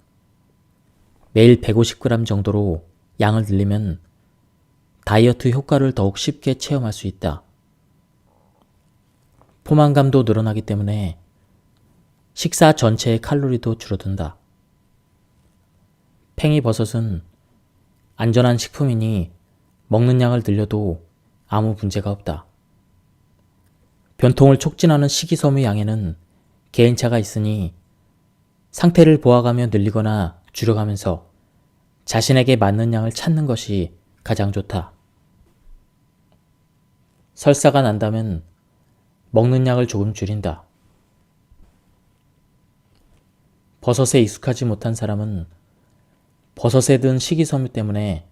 매일 150g 정도로 양을 늘리면 다이어트 효과를 더욱 쉽게 체험할 수 있다. 포만감도 늘어나기 때문에 식사 전체의 칼로리도 줄어든다. 팽이버섯은 안전한 식품이니 먹는 양을 늘려도 아무 문제가 없다. 변통을 촉진하는 식이섬유 양에는 개인차가 있으니 상태를 보아가며 늘리거나 줄여가면서 자신에게 맞는 양을 찾는 것이 가장 좋다. 설사가 난다면 먹는 양을 조금 줄인다. 버섯에 익숙하지 못한 사람은 버섯에 든 식이섬유 때문에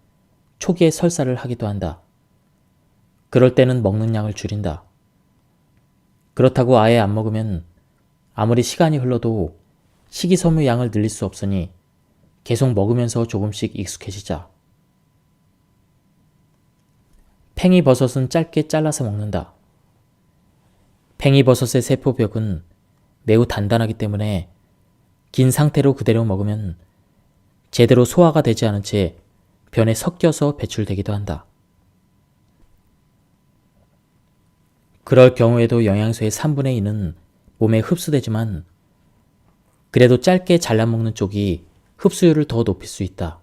초기에 설사를 하기도 한다. 그럴 때는 먹는 양을 줄인다. 그렇다고 아예 안 먹으면 아무리 시간이 흘러도 식이섬유 양을 늘릴 수 없으니 계속 먹으면서 조금씩 익숙해지자. 팽이버섯은 짧게 잘라서 먹는다. 팽이버섯의 세포벽은 매우 단단하기 때문에 긴 상태로 그대로 먹으면 제대로 소화가 되지 않은 채 변에 섞여서 배출되기도 한다. 그럴 경우에도 영양소의 3분의 2는 몸에 흡수되지만 그래도 짧게 잘라 먹는 쪽이 흡수율을 더 높일 수 있다.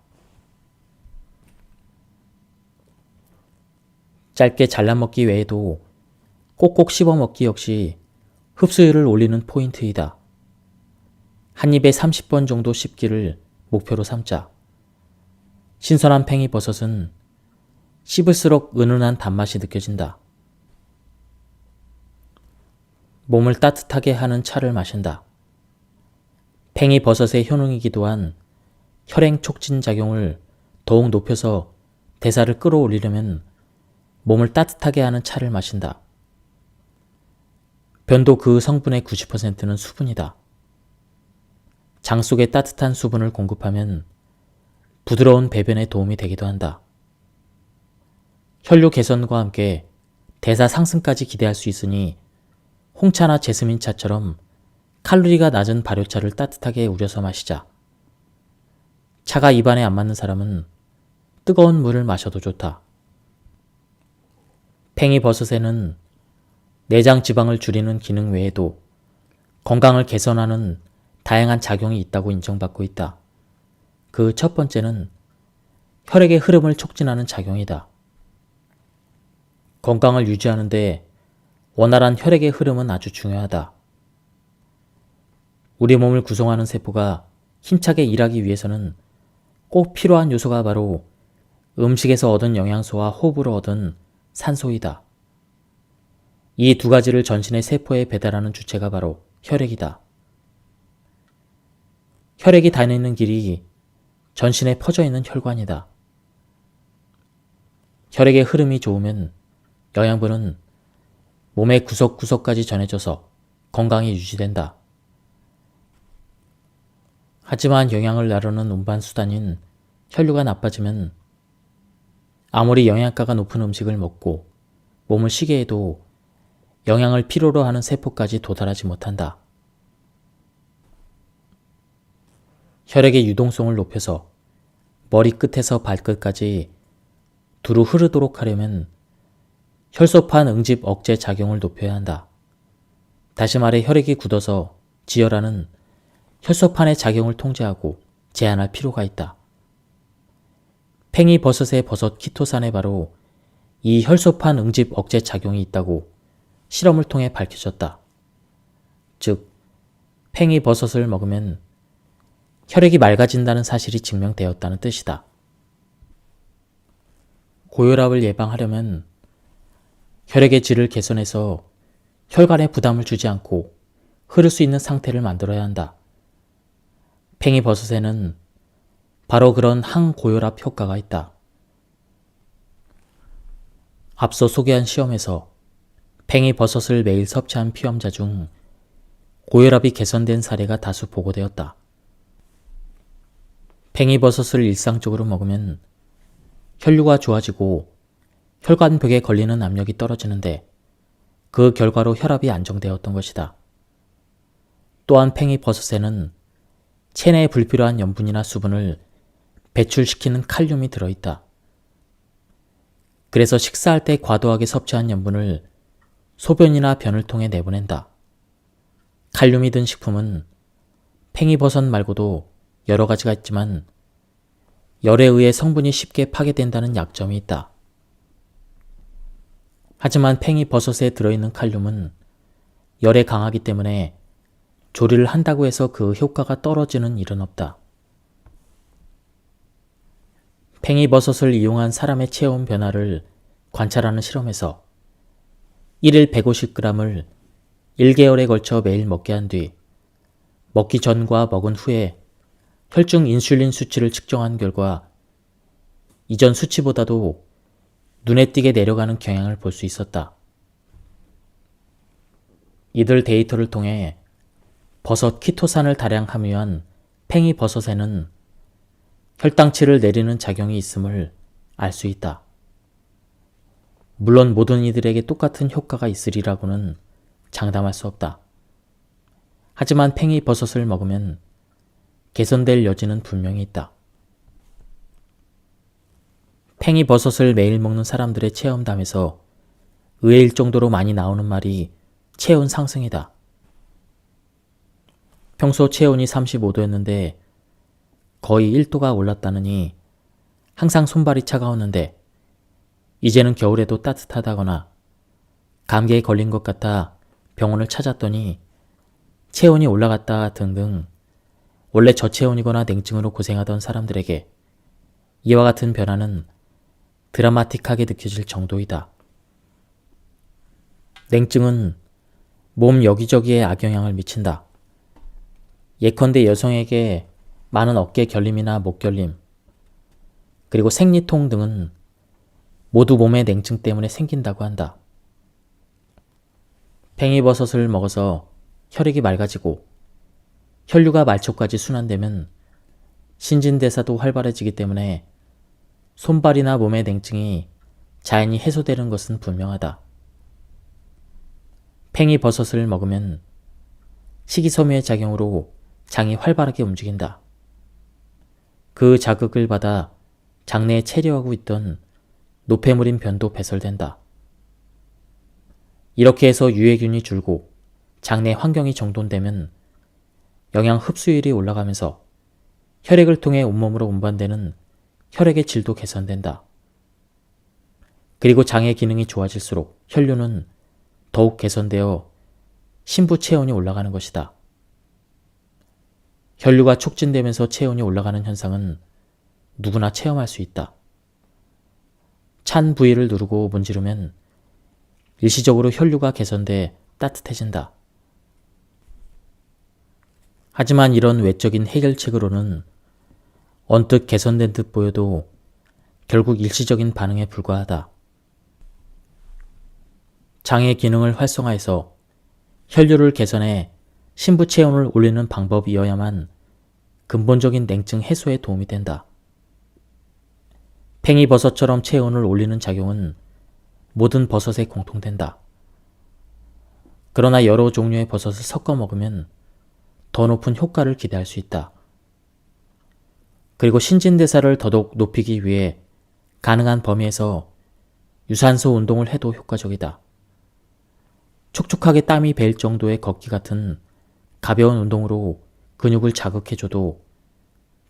짧게 잘라 먹기 외에도 꼭꼭 씹어 먹기 역시 흡수율을 올리는 포인트이다. 한 입에 30번 정도 씹기를 목표로 삼자. 신선한 팽이버섯은 씹을수록 은은한 단맛이 느껴진다. 몸을 따뜻하게 하는 차를 마신다. 팽이버섯의 효능이기도 한 혈행 촉진 작용을 더욱 높여서 대사를 끌어올리려면 몸을 따뜻하게 하는 차를 마신다. 변도 그 성분의 90%는 수분이다. 장 속에 따뜻한 수분을 공급하면 부드러운 배변에 도움이 되기도 한다. 혈류 개선과 함께 대사 상승까지 기대할 수 있으니 홍차나 제스민차처럼 칼로리가 낮은 발효차를 따뜻하게 우려서 마시자. 차가 입안에 안 맞는 사람은 뜨거운 물을 마셔도 좋다. 팽이버섯에는 내장 지방을 줄이는 기능 외에도 건강을 개선하는 다양한 작용이 있다고 인정받고 있다. 그 첫 번째는 혈액의 흐름을 촉진하는 작용이다. 건강을 유지하는 데 원활한 혈액의 흐름은 아주 중요하다. 우리 몸을 구성하는 세포가 힘차게 일하기 위해서는 꼭 필요한 요소가 바로 음식에서 얻은 영양소와 호흡으로 얻은 산소이다. 이 두 가지를 전신의 세포에 배달하는 주체가 바로 혈액이다. 혈액이 다니는 길이 전신에 퍼져 있는 혈관이다. 혈액의 흐름이 좋으면 영양분은 몸의 구석구석까지 전해져서 건강이 유지된다. 하지만 영양을 나르는 운반수단인 혈류가 나빠지면 아무리 영양가가 높은 음식을 먹고 몸을 쉬게 해도 영양을 필요로 하는 세포까지 도달하지 못한다. 혈액의 유동성을 높여서 머리끝에서 발끝까지 두루 흐르도록 하려면 혈소판 응집 억제 작용을 높여야 한다. 다시 말해 혈액이 굳어서 지혈하는 혈소판의 작용을 통제하고 제한할 필요가 있다. 팽이버섯의 버섯 키토산에 바로 이 혈소판 응집 억제 작용이 있다고 실험을 통해 밝혀졌다. 즉, 팽이버섯을 먹으면 혈액이 맑아진다는 사실이 증명되었다는 뜻이다. 고혈압을 예방하려면 혈액의 질을 개선해서 혈관에 부담을 주지 않고 흐를 수 있는 상태를 만들어야 한다. 팽이버섯에는 바로 그런 항고혈압 효과가 있다. 앞서 소개한 시험에서 팽이버섯을 매일 섭취한 피험자 중 고혈압이 개선된 사례가 다수 보고되었다. 팽이버섯을 일상적으로 먹으면 혈류가 좋아지고 혈관벽에 걸리는 압력이 떨어지는데 그 결과로 혈압이 안정되었던 것이다. 또한 팽이버섯에는 체내에 불필요한 염분이나 수분을 배출시키는 칼륨이 들어있다. 그래서 식사할 때 과도하게 섭취한 염분을 소변이나 변을 통해 내보낸다. 칼륨이 든 식품은 팽이버섯 말고도 여러 가지가 있지만 열에 의해 성분이 쉽게 파괴된다는 약점이 있다. 하지만 팽이버섯에 들어있는 칼륨은 열에 강하기 때문에 조리를 한다고 해서 그 효과가 떨어지는 일은 없다. 팽이버섯을 이용한 사람의 체온 변화를 관찰하는 실험에서 1일 150g을 1개월에 걸쳐 매일 먹게 한 뒤 먹기 전과 먹은 후에 혈중 인슐린 수치를 측정한 결과 이전 수치보다도 눈에 띄게 내려가는 경향을 볼 수 있었다. 이들 데이터를 통해 버섯 키토산을 다량 함유한 팽이버섯에는 혈당치를 내리는 작용이 있음을 알 수 있다. 물론 모든 이들에게 똑같은 효과가 있으리라고는 장담할 수 없다. 하지만 팽이버섯을 먹으면 개선될 여지는 분명히 있다. 팽이버섯을 매일 먹는 사람들의 체험담에서 의외일 정도로 많이 나오는 말이 체온 상승이다. 평소 체온이 35도였는데 거의 1도가 올랐다느니 항상 손발이 차가웠는데 이제는 겨울에도 따뜻하다거나 감기에 걸린 것 같아 병원을 찾았더니 체온이 올라갔다 등등 원래 저체온이거나 냉증으로 고생하던 사람들에게 이와 같은 변화는 드라마틱하게 느껴질 정도이다. 냉증은 몸 여기저기에 악영향을 미친다. 예컨대 여성에게 많은 어깨 결림이나 목 결림, 그리고 생리통 등은 모두 몸의 냉증 때문에 생긴다고 한다. 팽이버섯을 먹어서 혈액이 맑아지고 혈류가 말초까지 순환되면 신진대사도 활발해지기 때문에 손발이나 몸의 냉증이 자연히 해소되는 것은 분명하다. 팽이버섯을 먹으면 식이섬유의 작용으로 장이 활발하게 움직인다. 그 자극을 받아 장내에 체류하고 있던 노폐물인 변도 배설된다. 이렇게 해서 유해균이 줄고 장내 환경이 정돈되면 영양 흡수율이 올라가면서 혈액을 통해 온몸으로 운반되는 혈액의 질도 개선된다. 그리고 장의 기능이 좋아질수록 혈류는 더욱 개선되어 신부 체온이 올라가는 것이다. 혈류가 촉진되면서 체온이 올라가는 현상은 누구나 체험할 수 있다. 찬 부위를 누르고 문지르면 일시적으로 혈류가 개선돼 따뜻해진다. 하지만 이런 외적인 해결책으로는 언뜻 개선된 듯 보여도 결국 일시적인 반응에 불과하다. 장의 기능을 활성화해서 혈류를 개선해 신부 체온을 올리는 방법이어야만 근본적인 냉증 해소에 도움이 된다. 팽이버섯처럼 체온을 올리는 작용은 모든 버섯에 공통된다. 그러나 여러 종류의 버섯을 섞어 먹으면 더 높은 효과를 기대할 수 있다. 그리고 신진대사를 더더욱 높이기 위해 가능한 범위에서 유산소 운동을 해도 효과적이다. 촉촉하게 땀이 벨 정도의 걷기 같은 가벼운 운동으로 근육을 자극해줘도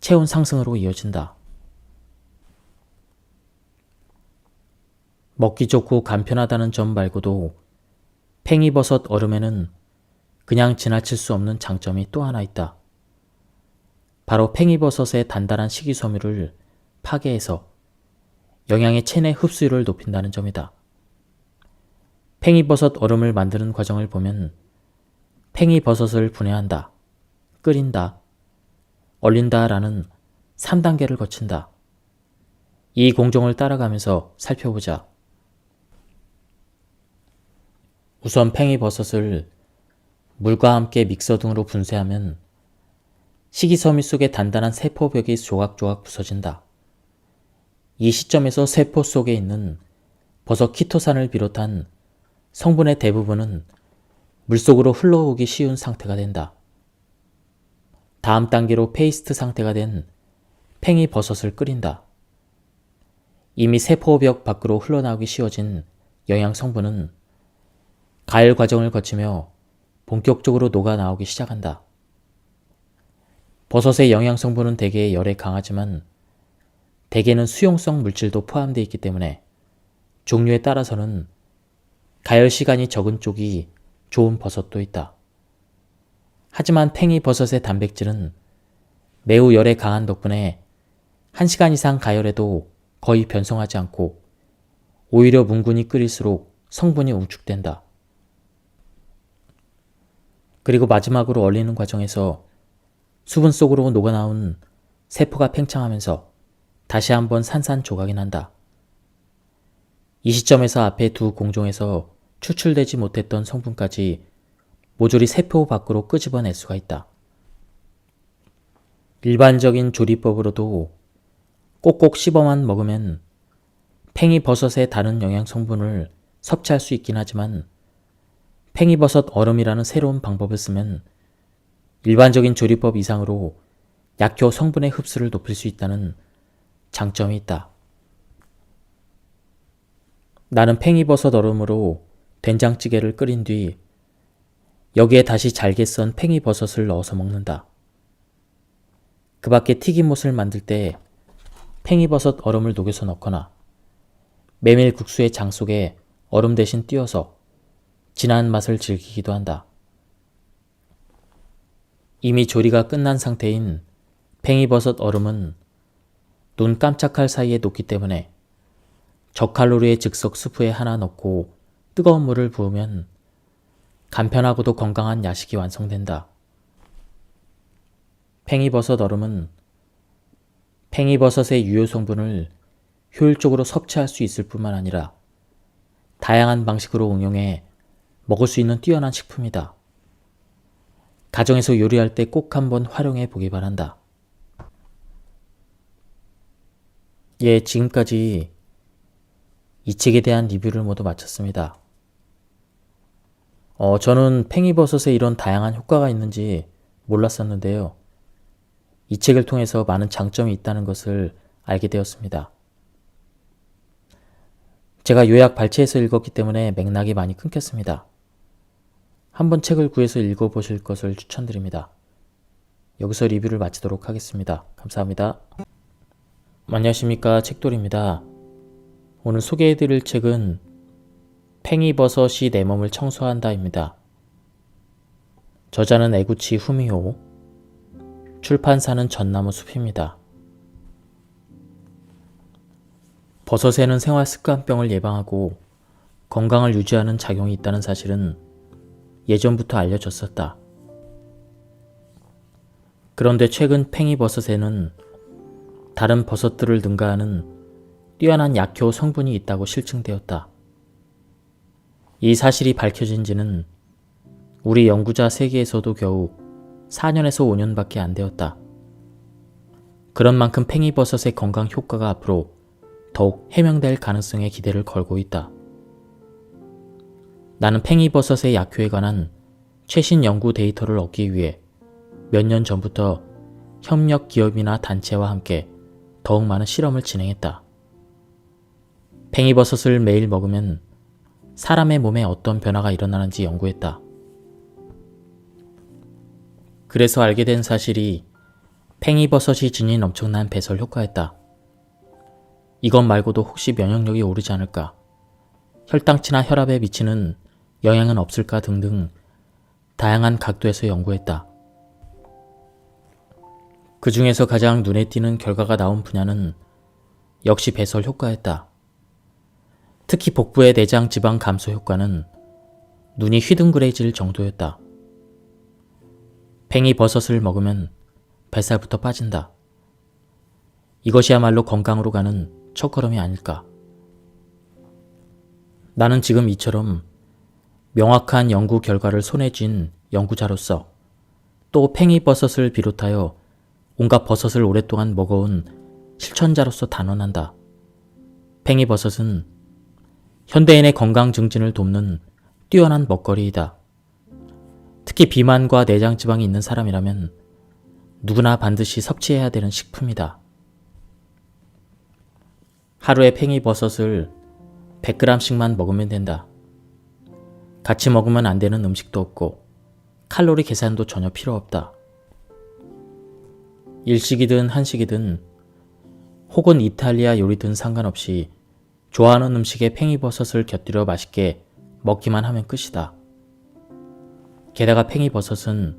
체온 상승으로 이어진다. 먹기 좋고 간편하다는 점 말고도 팽이버섯 얼음에는 그냥 지나칠 수 없는 장점이 또 하나 있다. 바로 팽이버섯의 단단한 식이섬유를 파괴해서 영양의 체내 흡수율을 높인다는 점이다. 팽이버섯 얼음을 만드는 과정을 보면 팽이버섯을 분해한다, 끓인다, 얼린다라는 3단계를 거친다. 이 공정을 따라가면서 살펴보자. 우선 팽이버섯을 물과 함께 믹서 등으로 분쇄하면 식이섬유 속의 단단한 세포벽이 조각조각 부서진다. 이 시점에서 세포 속에 있는 버섯 키토산을 비롯한 성분의 대부분은 물속으로 흘러오기 쉬운 상태가 된다. 다음 단계로 페이스트 상태가 된 팽이버섯을 끓인다. 이미 세포벽 밖으로 흘러나오기 쉬워진 영양 성분은 가열 과정을 거치며 본격적으로 녹아나오기 시작한다. 버섯의 영양 성분은 대개 열에 강하지만 대개는 수용성 물질도 포함되어 있기 때문에 종류에 따라서는 가열 시간이 적은 쪽이 좋은 버섯도 있다. 하지만 팽이버섯의 단백질은 매우 열에 강한 덕분에 1시간 이상 가열해도 거의 변성하지 않고 오히려 뭉근히 끓일수록 성분이 응축된다. 그리고 마지막으로 얼리는 과정에서 수분 속으로 녹아나온 세포가 팽창하면서 다시 한번 산산조각이 난다. 이 시점에서 앞에 두 공정에서 추출되지 못했던 성분까지 모조리 세포 밖으로 끄집어낼 수가 있다. 일반적인 조리법으로도 꼭꼭 씹어만 먹으면 팽이버섯의 다른 영양 성분을 섭취할 수 있긴 하지만 팽이버섯 얼음이라는 새로운 방법을 쓰면 일반적인 조리법 이상으로 약효 성분의 흡수를 높일 수 있다는 장점이 있다. 나는 팽이버섯 얼음으로 된장찌개를 끓인 뒤 여기에 다시 잘게 썬 팽이버섯을 넣어서 먹는다. 그 밖에 튀김옷을 만들 때 팽이버섯 얼음을 녹여서 넣거나 메밀국수의 장 속에 얼음 대신 띄워서 진한 맛을 즐기기도 한다. 이미 조리가 끝난 상태인 팽이버섯 얼음은 눈 깜짝할 사이에 녹기 때문에 저칼로리의 즉석 스프에 하나 넣고 뜨거운 물을 부으면 간편하고도 건강한 야식이 완성된다. 팽이버섯 얼음은 팽이버섯의 유효 성분을 효율적으로 섭취할 수 있을 뿐만 아니라 다양한 방식으로 응용해 먹을 수 있는 뛰어난 식품이다. 가정에서 요리할 때 꼭 한번 활용해 보기 바란다. 예, 지금까지 이 책에 대한 리뷰를 모두 마쳤습니다. 저는 팽이버섯에 이런 다양한 효과가 있는지 몰랐었는데요. 이 책을 통해서 많은 장점이 있다는 것을 알게 되었습니다. 제가 요약 발췌해서 읽었기 때문에 맥락이 많이 끊겼습니다. 한번 책을 구해서 읽어보실 것을 추천드립니다. 여기서 리뷰를 마치도록 하겠습니다. 감사합니다. 안녕하십니까, 책돌이입니다. 오늘 소개해드릴 책은 팽이버섯이 내 몸을 청소한다입니다. 저자는 에구치 후미오, 출판사는 전나무 숲입니다. 버섯에는 생활습관병을 예방하고 건강을 유지하는 작용이 있다는 사실은 예전부터 알려졌었다. 그런데 최근 팽이버섯에는 다른 버섯들을 능가하는 뛰어난 약효 성분이 있다고 실증되었다. 이 사실이 밝혀진 지는 우리 연구자 세계에서도 겨우 4년에서 5년밖에 안 되었다. 그런 만큼 팽이버섯의 건강 효과가 앞으로 더욱 해명될 가능성에 기대를 걸고 있다. 나는 팽이버섯의 약효에 관한 최신 연구 데이터를 얻기 위해 몇 년 전부터 협력 기업이나 단체와 함께 더욱 많은 실험을 진행했다. 팽이버섯을 매일 먹으면 사람의 몸에 어떤 변화가 일어나는지 연구했다. 그래서 알게 된 사실이 팽이버섯이 지닌 엄청난 배설 효과였다. 이것 말고도 혹시 면역력이 오르지 않을까, 혈당치나 혈압에 미치는 영향은 없을까 등등 다양한 각도에서 연구했다. 그 중에서 가장 눈에 띄는 결과가 나온 분야는 역시 배설 효과였다. 특히 복부의 내장 지방 감소 효과는 눈이 휘둥그레질 정도였다. 팽이버섯을 먹으면 뱃살부터 빠진다. 이것이야말로 건강으로 가는 첫걸음이 아닐까. 나는 지금 이처럼 명확한 연구 결과를 손에 쥔 연구자로서 또 팽이버섯을 비롯하여 온갖 버섯을 오랫동안 먹어온 실천자로서 단언한다. 팽이버섯은 현대인의 건강 증진을 돕는 뛰어난 먹거리이다. 특히 비만과 내장지방이 있는 사람이라면 누구나 반드시 섭취해야 되는 식품이다. 하루에 팽이버섯을 100g씩만 먹으면 된다. 같이 먹으면 안 되는 음식도 없고 칼로리 계산도 전혀 필요 없다. 일식이든 한식이든 혹은 이탈리아 요리든 상관없이 좋아하는 음식에 팽이버섯을 곁들여 맛있게 먹기만 하면 끝이다. 게다가 팽이버섯은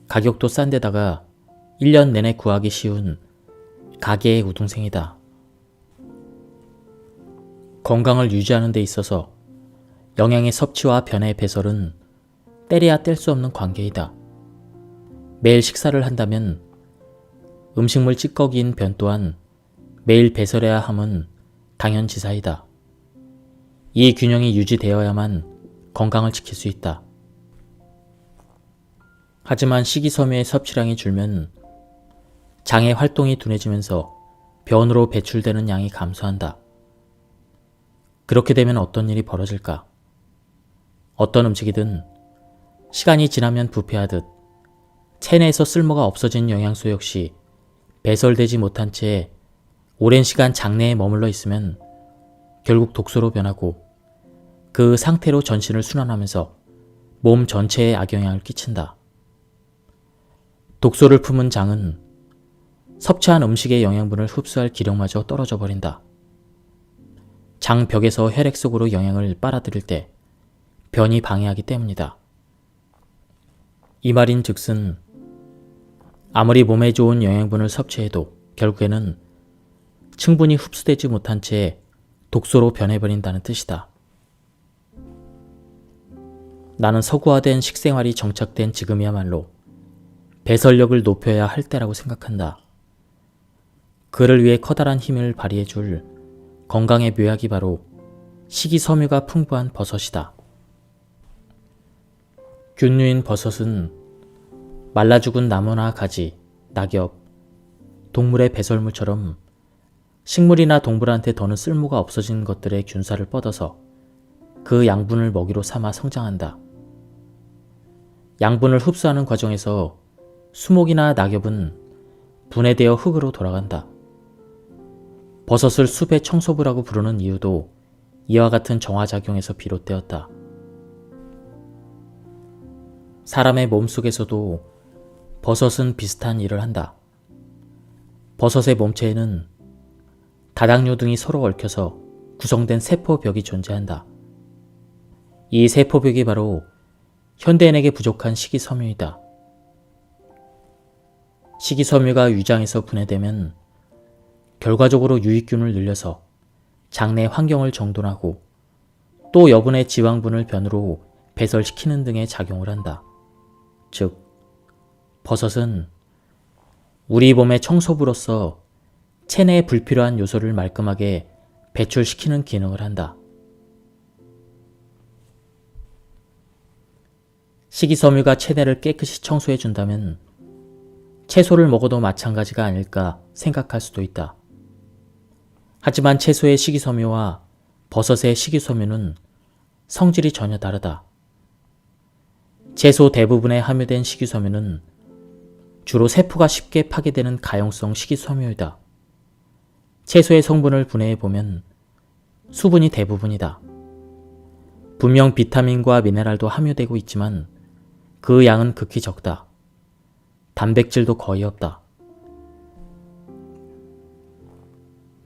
가격도 싼 데다가 1년 내내 구하기 쉬운 가게의 우등생이다. 건강을 유지하는 데 있어서 영양의 섭취와 변의 배설은 떼려야 뗄 수 없는 관계이다. 매일 식사를 한다면 음식물 찌꺼기인 변 또한 매일 배설해야 함은 당연지사이다. 이 균형이 유지되어야만 건강을 지킬 수 있다. 하지만 식이섬유의 섭취량이 줄면 장의 활동이 둔해지면서 변으로 배출되는 양이 감소한다. 그렇게 되면 어떤 일이 벌어질까? 어떤 음식이든 시간이 지나면 부패하듯 체내에서 쓸모가 없어진 영양소 역시 배설되지 못한 채 오랜 시간 장내에 머물러 있으면 결국 독소로 변하고 그 상태로 전신을 순환하면서 몸 전체에 악영향을 끼친다. 독소를 품은 장은 섭취한 음식의 영양분을 흡수할 기력마저 떨어져 버린다. 장벽에서 혈액 속으로 영양을 빨아들일 때 변이 방해하기 때문이다. 이 말인 즉슨 아무리 몸에 좋은 영양분을 섭취해도 결국에는 충분히 흡수되지 못한 채 독소로 변해버린다는 뜻이다. 나는 서구화된 식생활이 정착된 지금이야말로 배설력을 높여야 할 때라고 생각한다. 그를 위해 커다란 힘을 발휘해줄 건강의 묘약이 바로 식이섬유가 풍부한 버섯이다. 균류인 버섯은 말라 죽은 나무나 가지, 낙엽, 동물의 배설물처럼 식물이나 동물한테 더는 쓸모가 없어진 것들의 균사를 뻗어서 그 양분을 먹이로 삼아 성장한다. 양분을 흡수하는 과정에서 수목이나 낙엽은 분해되어 흙으로 돌아간다. 버섯을 숲의 청소부라고 부르는 이유도 이와 같은 정화작용에서 비롯되었다. 사람의 몸속에서도 버섯은 비슷한 일을 한다. 버섯의 몸체에는 다당류 등이 서로 얽혀서 구성된 세포벽이 존재한다. 이 세포벽이 바로 현대인에게 부족한 식이섬유이다. 식이섬유가 위장에서 분해되면 결과적으로 유익균을 늘려서 장내 환경을 정돈하고 또 여분의 지방분을 변으로 배설시키는 등의 작용을 한다. 즉, 버섯은 우리 몸의 청소부로서 체내에 불필요한 요소를 말끔하게 배출시키는 기능을 한다. 식이섬유가 체내를 깨끗이 청소해준다면 채소를 먹어도 마찬가지가 아닐까 생각할 수도 있다. 하지만 채소의 식이섬유와 버섯의 식이섬유는 성질이 전혀 다르다. 채소 대부분에 함유된 식이섬유는 주로 세포가 쉽게 파괴되는 가용성 식이섬유이다. 채소의 성분을 분해해보면 수분이 대부분이다. 분명 비타민과 미네랄도 함유되고 있지만 그 양은 극히 적다. 단백질도 거의 없다.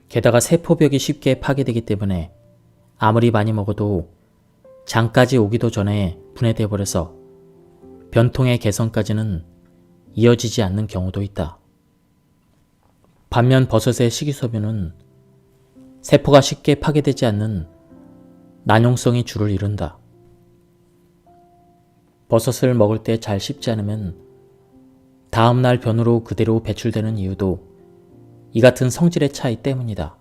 게다가 세포벽이 쉽게 파괴되기 때문에 아무리 많이 먹어도 장까지 오기도 전에 분해돼 버려서 변통의 개선까지는 이어지지 않는 경우도 있다. 반면 버섯의 식이섬유는 세포가 쉽게 파괴되지 않는 난용성이 주를 이룬다. 버섯을 먹을 때 잘 씹지 않으면 다음날 변으로 그대로 배출되는 이유도 이 같은 성질의 차이 때문이다.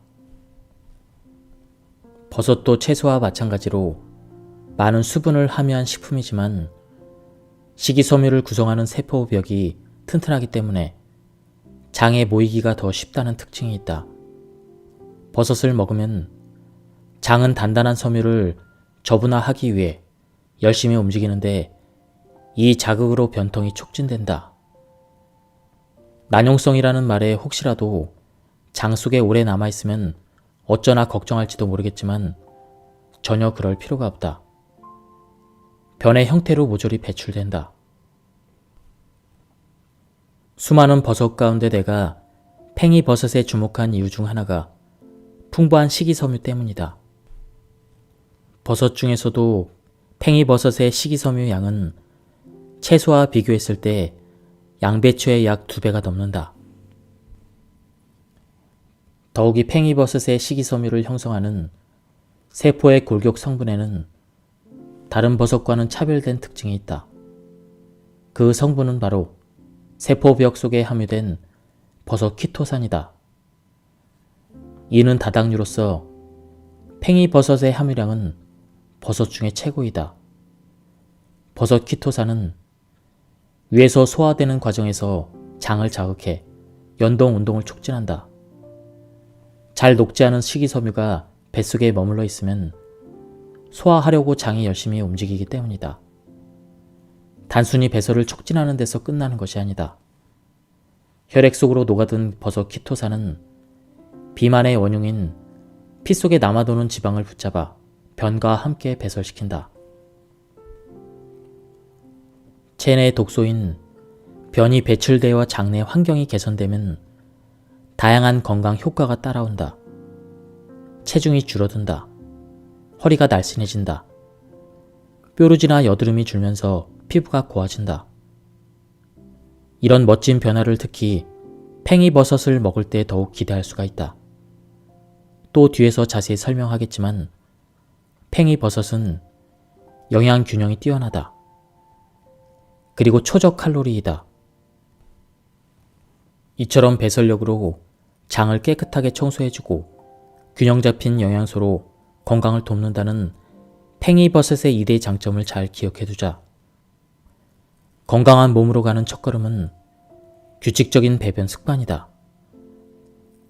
버섯도 채소와 마찬가지로 많은 수분을 함유한 식품이지만 식이섬유를 구성하는 세포벽이 튼튼하기 때문에 장에 모이기가 더 쉽다는 특징이 있다. 버섯을 먹으면 장은 단단한 섬유를 저분화하기 위해 열심히 움직이는데 이 자극으로 변통이 촉진된다. 난용성이라는 말에 혹시라도 장 속에 오래 남아있으면 어쩌나 걱정할지도 모르겠지만 전혀 그럴 필요가 없다. 변의 형태로 모조리 배출된다. 수많은 버섯 가운데 내가 팽이버섯에 주목한 이유 중 하나가 풍부한 식이섬유 때문이다. 버섯 중에서도 팽이버섯의 식이섬유 양은 채소와 비교했을 때 양배추의 약 2배가 넘는다. 더욱이 팽이버섯의 식이섬유를 형성하는 세포의 골격 성분에는 다른 버섯과는 차별된 특징이 있다. 그 성분은 바로 세포벽 속에 함유된 버섯 키토산이다. 이는 다당류로서 팽이버섯의 함유량은 버섯 중에 최고이다. 버섯 키토산은 위에서 소화되는 과정에서 장을 자극해 연동 운동을 촉진한다. 잘 녹지 않은 식이섬유가 뱃속에 머물러 있으면 소화하려고 장이 열심히 움직이기 때문이다. 단순히 배설을 촉진하는 데서 끝나는 것이 아니다. 혈액 속으로 녹아든 버섯 키토산은 비만의 원흉인 피 속에 남아도는 지방을 붙잡아 변과 함께 배설시킨다. 체내의 독소인 변이 배출되어 장내 환경이 개선되면 다양한 건강 효과가 따라온다. 체중이 줄어든다. 허리가 날씬해진다. 뾰루지나 여드름이 줄면서 피부가 고와진다. 이런 멋진 변화를 특히 팽이버섯을 먹을 때 더욱 기대할 수가 있다. 또 뒤에서 자세히 설명하겠지만 팽이버섯은 영양 균형이 뛰어나다. 그리고 초적 칼로리이다. 이처럼 배설력으로 장을 깨끗하게 청소해주고 균형 잡힌 영양소로 건강을 돕는다는 팽이버섯의 2대 장점을 잘 기억해두자. 건강한 몸으로 가는 첫걸음은 규칙적인 배변 습관이다.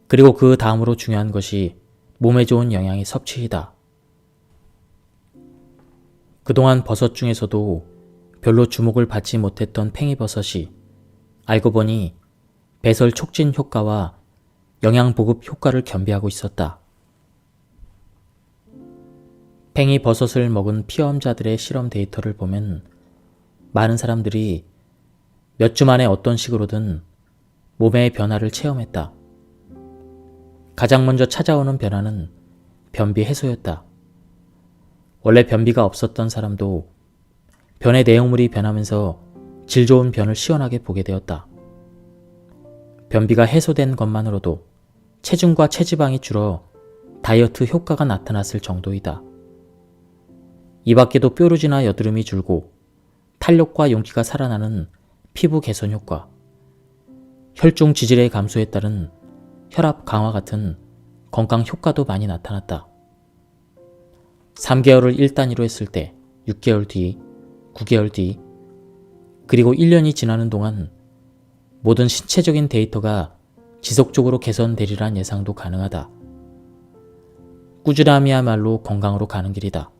그리고 그 다음으로 중요한 것이 몸에 좋은 영양의 섭취이다. 그동안 버섯 중에서도 별로 주목을 받지 못했던 팽이버섯이 알고 보니 배설 촉진 효과와 영양 보급 효과를 겸비하고 있었다. 팽이버섯을 먹은 피험자들의 실험 데이터를 보면 많은 사람들이 몇 주 만에 어떤 식으로든 몸의 변화를 체험했다. 가장 먼저 찾아오는 변화는 변비 해소였다. 원래 변비가 없었던 사람도 변의 내용물이 변하면서 질 좋은 변을 시원하게 보게 되었다. 변비가 해소된 것만으로도 체중과 체지방이 줄어 다이어트 효과가 나타났을 정도이다. 이 밖에도 뾰루지나 여드름이 줄고 탄력과 용기가 살아나는 피부 개선 효과, 혈중 지질의 감소에 따른 혈압 강화 같은 건강 효과도 많이 나타났다. 3개월을 1단위로 했을 때 6개월 뒤, 9개월 뒤, 그리고 1년이 지나는 동안 모든 신체적인 데이터가 지속적으로 개선되리란 예상도 가능하다. 꾸준함이야말로 건강으로 가는 길이다.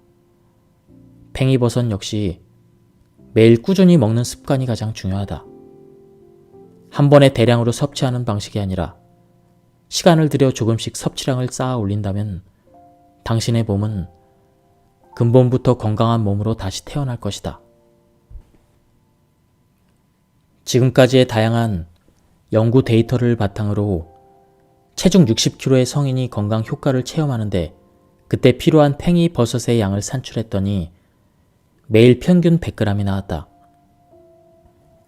팽이버섯 역시 매일 꾸준히 먹는 습관이 가장 중요하다. 한 번에 대량으로 섭취하는 방식이 아니라 시간을 들여 조금씩 섭취량을 쌓아 올린다면 당신의 몸은 근본부터 건강한 몸으로 다시 태어날 것이다. 지금까지의 다양한 연구 데이터를 바탕으로 체중 60kg의 성인이 건강 효과를 체험하는데 그때 필요한 팽이버섯의 양을 산출했더니 매일 평균 100g이 나왔다.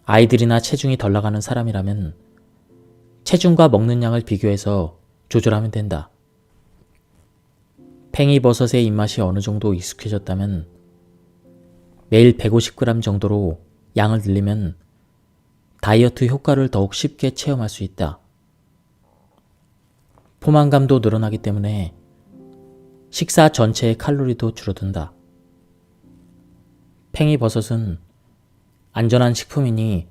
아이들이나 체중이 덜 나가는 사람이라면 체중과 먹는 양을 비교해서 조절하면 된다. 팽이버섯의 입맛이 어느 정도 익숙해졌다면 매일 150g 정도로 양을 늘리면 다이어트 효과를 더욱 쉽게 체험할 수 있다. 포만감도 늘어나기 때문에 식사 전체의 칼로리도 줄어든다. 팽이버섯은 안전한 식품이니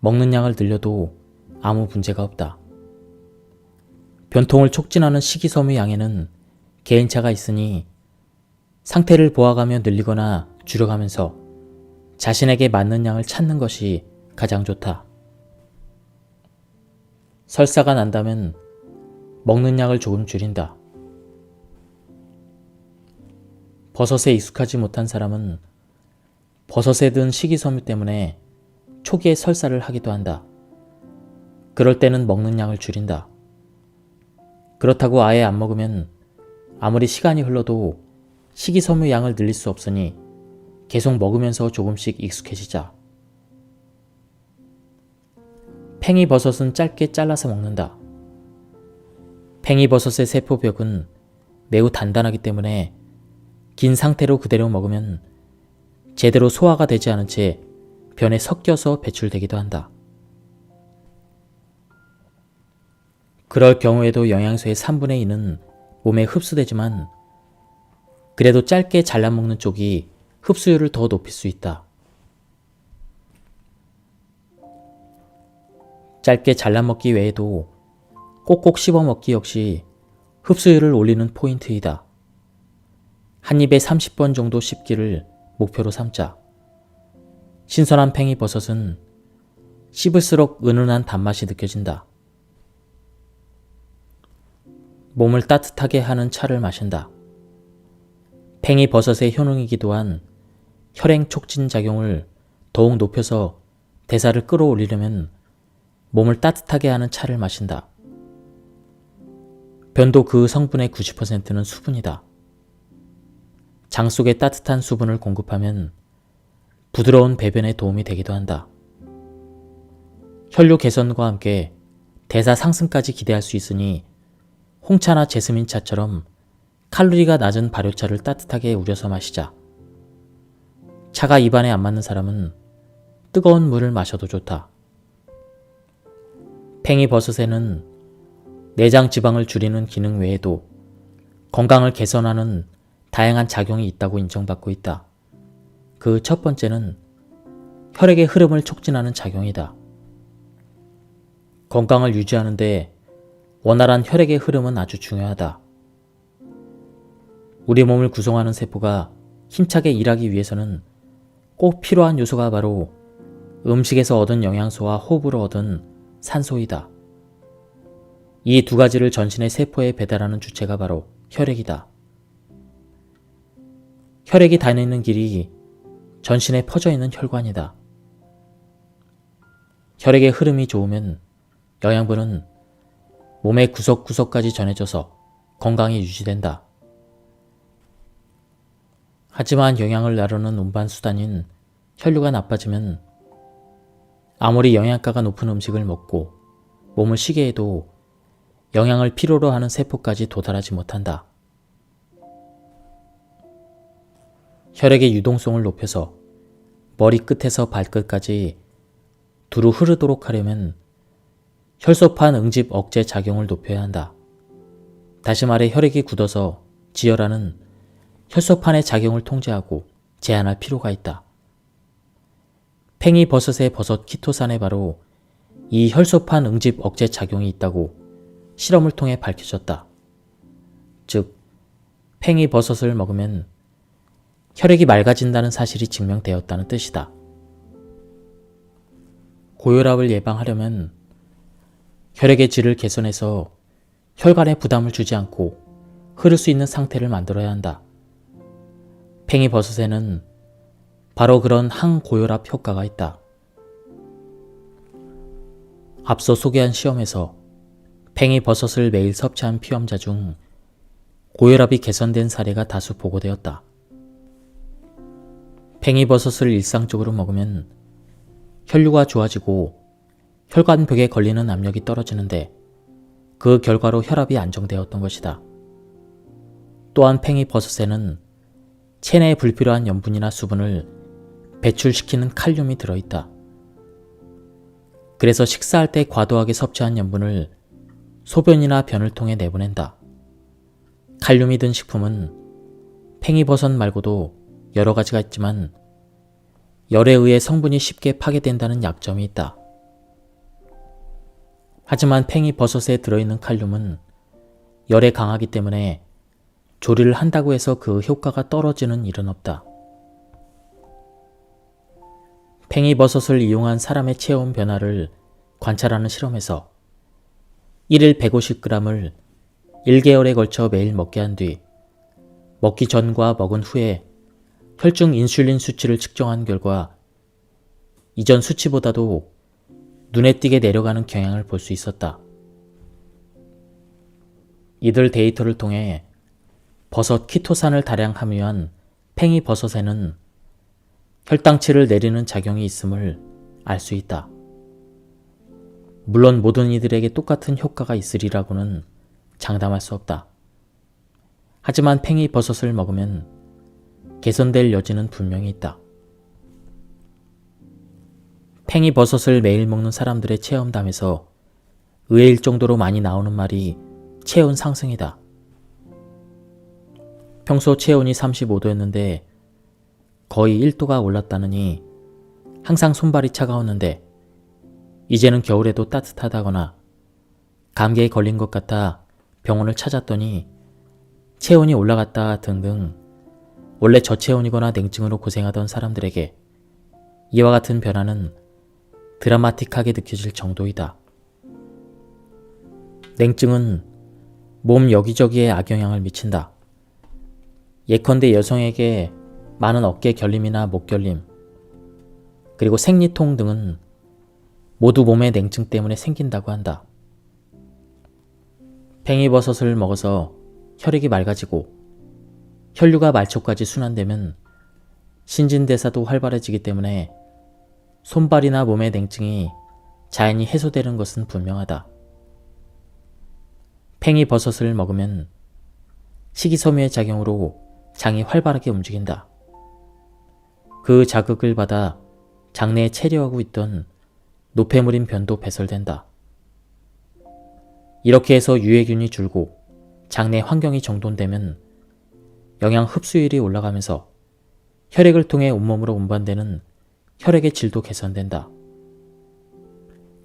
먹는 양을 늘려도 아무 문제가 없다. 변통을 촉진하는 식이섬유 양에는 개인차가 있으니 상태를 보아가며 늘리거나 줄여가면서 자신에게 맞는 양을 찾는 것이 가장 좋다. 설사가 난다면 먹는 양을 조금 줄인다. 버섯에 익숙하지 못한 사람은 버섯에 든 식이섬유 때문에 초기에 설사를 하기도 한다. 그럴 때는 먹는 양을 줄인다. 그렇다고 아예 안 먹으면 아무리 시간이 흘러도 식이섬유 양을 늘릴 수 없으니 계속 먹으면서 조금씩 익숙해지자. 팽이버섯은 짧게 잘라서 먹는다. 팽이버섯의 세포벽은 매우 단단하기 때문에 긴 상태로 그대로 먹으면 제대로 소화가 되지 않은 채 변에 섞여서 배출되기도 한다. 그럴 경우에도 영양소의 3분의 2는 몸에 흡수되지만 그래도 짧게 잘라 먹는 쪽이 흡수율을 더 높일 수 있다. 짧게 잘라 먹기 외에도 꼭꼭 씹어 먹기 역시 흡수율을 올리는 포인트이다. 한 입에 30번 정도 씹기를 목표로 삼자. 신선한 팽이버섯은 씹을수록 은은한 단맛이 느껴진다. 몸을 따뜻하게 하는 차를 마신다. 팽이버섯의 효능이기도 한 혈행 촉진 작용을 더욱 높여서 대사를 끌어올리려면 몸을 따뜻하게 하는 차를 마신다. 변도 그 성분의 90%는 수분이다. 장 속에 따뜻한 수분을 공급하면 부드러운 배변에 도움이 되기도 한다. 혈류 개선과 함께 대사 상승까지 기대할 수 있으니 홍차나 제스민차처럼 칼로리가 낮은 발효차를 따뜻하게 우려서 마시자. 차가 입안에 안 맞는 사람은 뜨거운 물을 마셔도 좋다. 팽이버섯에는 내장 지방을 줄이는 기능 외에도 건강을 개선하는 다양한 작용이 있다고 인정받고 있다. 그 첫 번째는 혈액의 흐름을 촉진하는 작용이다. 건강을 유지하는 데 원활한 혈액의 흐름은 아주 중요하다. 우리 몸을 구성하는 세포가 힘차게 일하기 위해서는 꼭 필요한 요소가 바로 음식에서 얻은 영양소와 호흡으로 얻은 산소이다. 이 두 가지를 전신의 세포에 배달하는 주체가 바로 혈액이다. 혈액이 다니는 길이 전신에 퍼져 있는 혈관이다. 혈액의 흐름이 좋으면 영양분은 몸의 구석구석까지 전해져서 건강이 유지된다. 하지만 영양을 나르는 운반수단인 혈류가 나빠지면 아무리 영양가가 높은 음식을 먹고 몸을 쉬게 해도 영양을 필요로 하는 세포까지 도달하지 못한다. 혈액의 유동성을 높여서 머리끝에서 발끝까지 두루 흐르도록 하려면 혈소판 응집 억제 작용을 높여야 한다. 다시 말해 혈액이 굳어서 지혈하는 혈소판의 작용을 통제하고 제한할 필요가 있다. 팽이버섯의 버섯 키토산에 바로 이 혈소판 응집 억제 작용이 있다고 실험을 통해 밝혀졌다. 즉, 팽이버섯을 먹으면 혈액이 맑아진다는 사실이 증명되었다는 뜻이다. 고혈압을 예방하려면 혈액의 질을 개선해서 혈관에 부담을 주지 않고 흐를 수 있는 상태를 만들어야 한다. 팽이버섯에는 바로 그런 항고혈압 효과가 있다. 앞서 소개한 시험에서 팽이버섯을 매일 섭취한 피험자 중 고혈압이 개선된 사례가 다수 보고되었다. 팽이버섯을 일상적으로 먹으면 혈류가 좋아지고 혈관벽에 걸리는 압력이 떨어지는데 그 결과로 혈압이 안정되었던 것이다. 또한 팽이버섯에는 체내에 불필요한 염분이나 수분을 배출시키는 칼륨이 들어있다. 그래서 식사할 때 과도하게 섭취한 염분을 소변이나 변을 통해 내보낸다. 칼륨이 든 식품은 팽이버섯 말고도 여러 가지가 있지만 열에 의해 성분이 쉽게 파괴된다는 약점이 있다. 하지만 팽이버섯에 들어있는 칼륨은 열에 강하기 때문에 조리를 한다고 해서 그 효과가 떨어지는 일은 없다. 팽이버섯을 이용한 사람의 체온 변화를 관찰하는 실험에서 1일 150g을 1개월에 걸쳐 매일 먹게 한 뒤 먹기 전과 먹은 후에 혈중 인슐린 수치를 측정한 결과 이전 수치보다도 눈에 띄게 내려가는 경향을 볼 수 있었다. 이들 데이터를 통해 버섯 키토산을 다량 함유한 팽이버섯에는 혈당치를 내리는 작용이 있음을 알 수 있다. 물론 모든 이들에게 똑같은 효과가 있으리라고는 장담할 수 없다. 하지만 팽이버섯을 먹으면 개선될 여지는 분명히 있다. 팽이버섯을 매일 먹는 사람들의 체험담에서 의외일 정도로 많이 나오는 말이 체온 상승이다. 평소 체온이 35도였는데 거의 1도가 올랐다느니 항상 손발이 차가웠는데 이제는 겨울에도 따뜻하다거나 감기에 걸린 것 같아 병원을 찾았더니 체온이 올라갔다 등등 원래 저체온이거나 냉증으로 고생하던 사람들에게 이와 같은 변화는 드라마틱하게 느껴질 정도이다. 냉증은 몸 여기저기에 악영향을 미친다. 예컨대 여성에게 많은 어깨 결림이나 목 결림, 그리고 생리통 등은 모두 몸의 냉증 때문에 생긴다고 한다. 팽이버섯을 먹어서 혈액이 맑아지고 혈류가 말초까지 순환되면 신진대사도 활발해지기 때문에 손발이나 몸의 냉증이 자연히 해소되는 것은 분명하다. 팽이버섯을 먹으면 식이섬유의 작용으로 장이 활발하게 움직인다. 그 자극을 받아 장내에 체류하고 있던 노폐물인 변도 배설된다. 이렇게 해서 유해균이 줄고 장내 환경이 정돈되면 영양 흡수율이 올라가면서 혈액을 통해 온몸으로 운반되는 혈액의 질도 개선된다.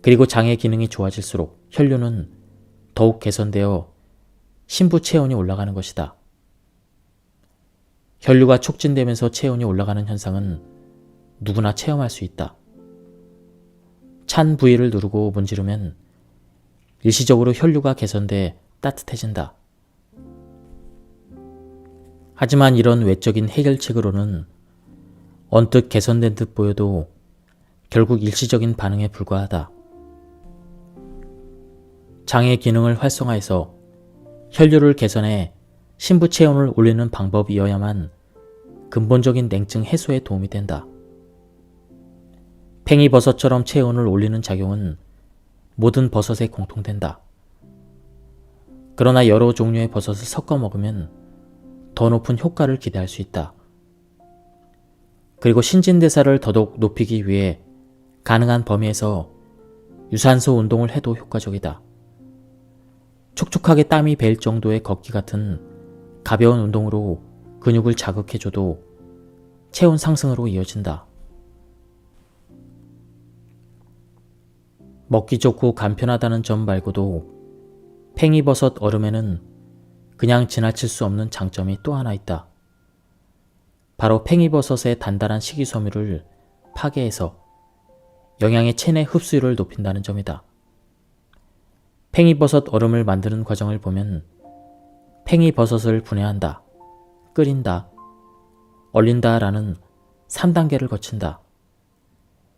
그리고 장의 기능이 좋아질수록 혈류는 더욱 개선되어 신부 체온이 올라가는 것이다. 혈류가 촉진되면서 체온이 올라가는 현상은 누구나 체험할 수 있다. 찬 부위를 누르고 문지르면 일시적으로 혈류가 개선돼 따뜻해진다. 하지만 이런 외적인 해결책으로는 언뜻 개선된 듯 보여도 결국 일시적인 반응에 불과하다. 장의 기능을 활성화해서 혈류를 개선해 신부 체온을 올리는 방법이어야만 근본적인 냉증 해소에 도움이 된다. 팽이버섯처럼 체온을 올리는 작용은 모든 버섯에 공통된다. 그러나 여러 종류의 버섯을 섞어 먹으면 더 높은 효과를 기대할 수 있다. 그리고 신진대사를 더더욱 높이기 위해 가능한 범위에서 유산소 운동을 해도 효과적이다. 촉촉하게 땀이 벨 정도의 걷기 같은 가벼운 운동으로 근육을 자극해줘도 체온 상승으로 이어진다. 먹기 좋고 간편하다는 점 말고도 팽이버섯 얼음에는 그냥 지나칠 수 없는 장점이 또 하나 있다. 바로 팽이버섯의 단단한 식이섬유를 파괴해서 영양의 체내 흡수율을 높인다는 점이다. 팽이버섯 얼음을 만드는 과정을 보면 팽이버섯을 분해한다, 끓인다, 얼린다 라는 3단계를 거친다.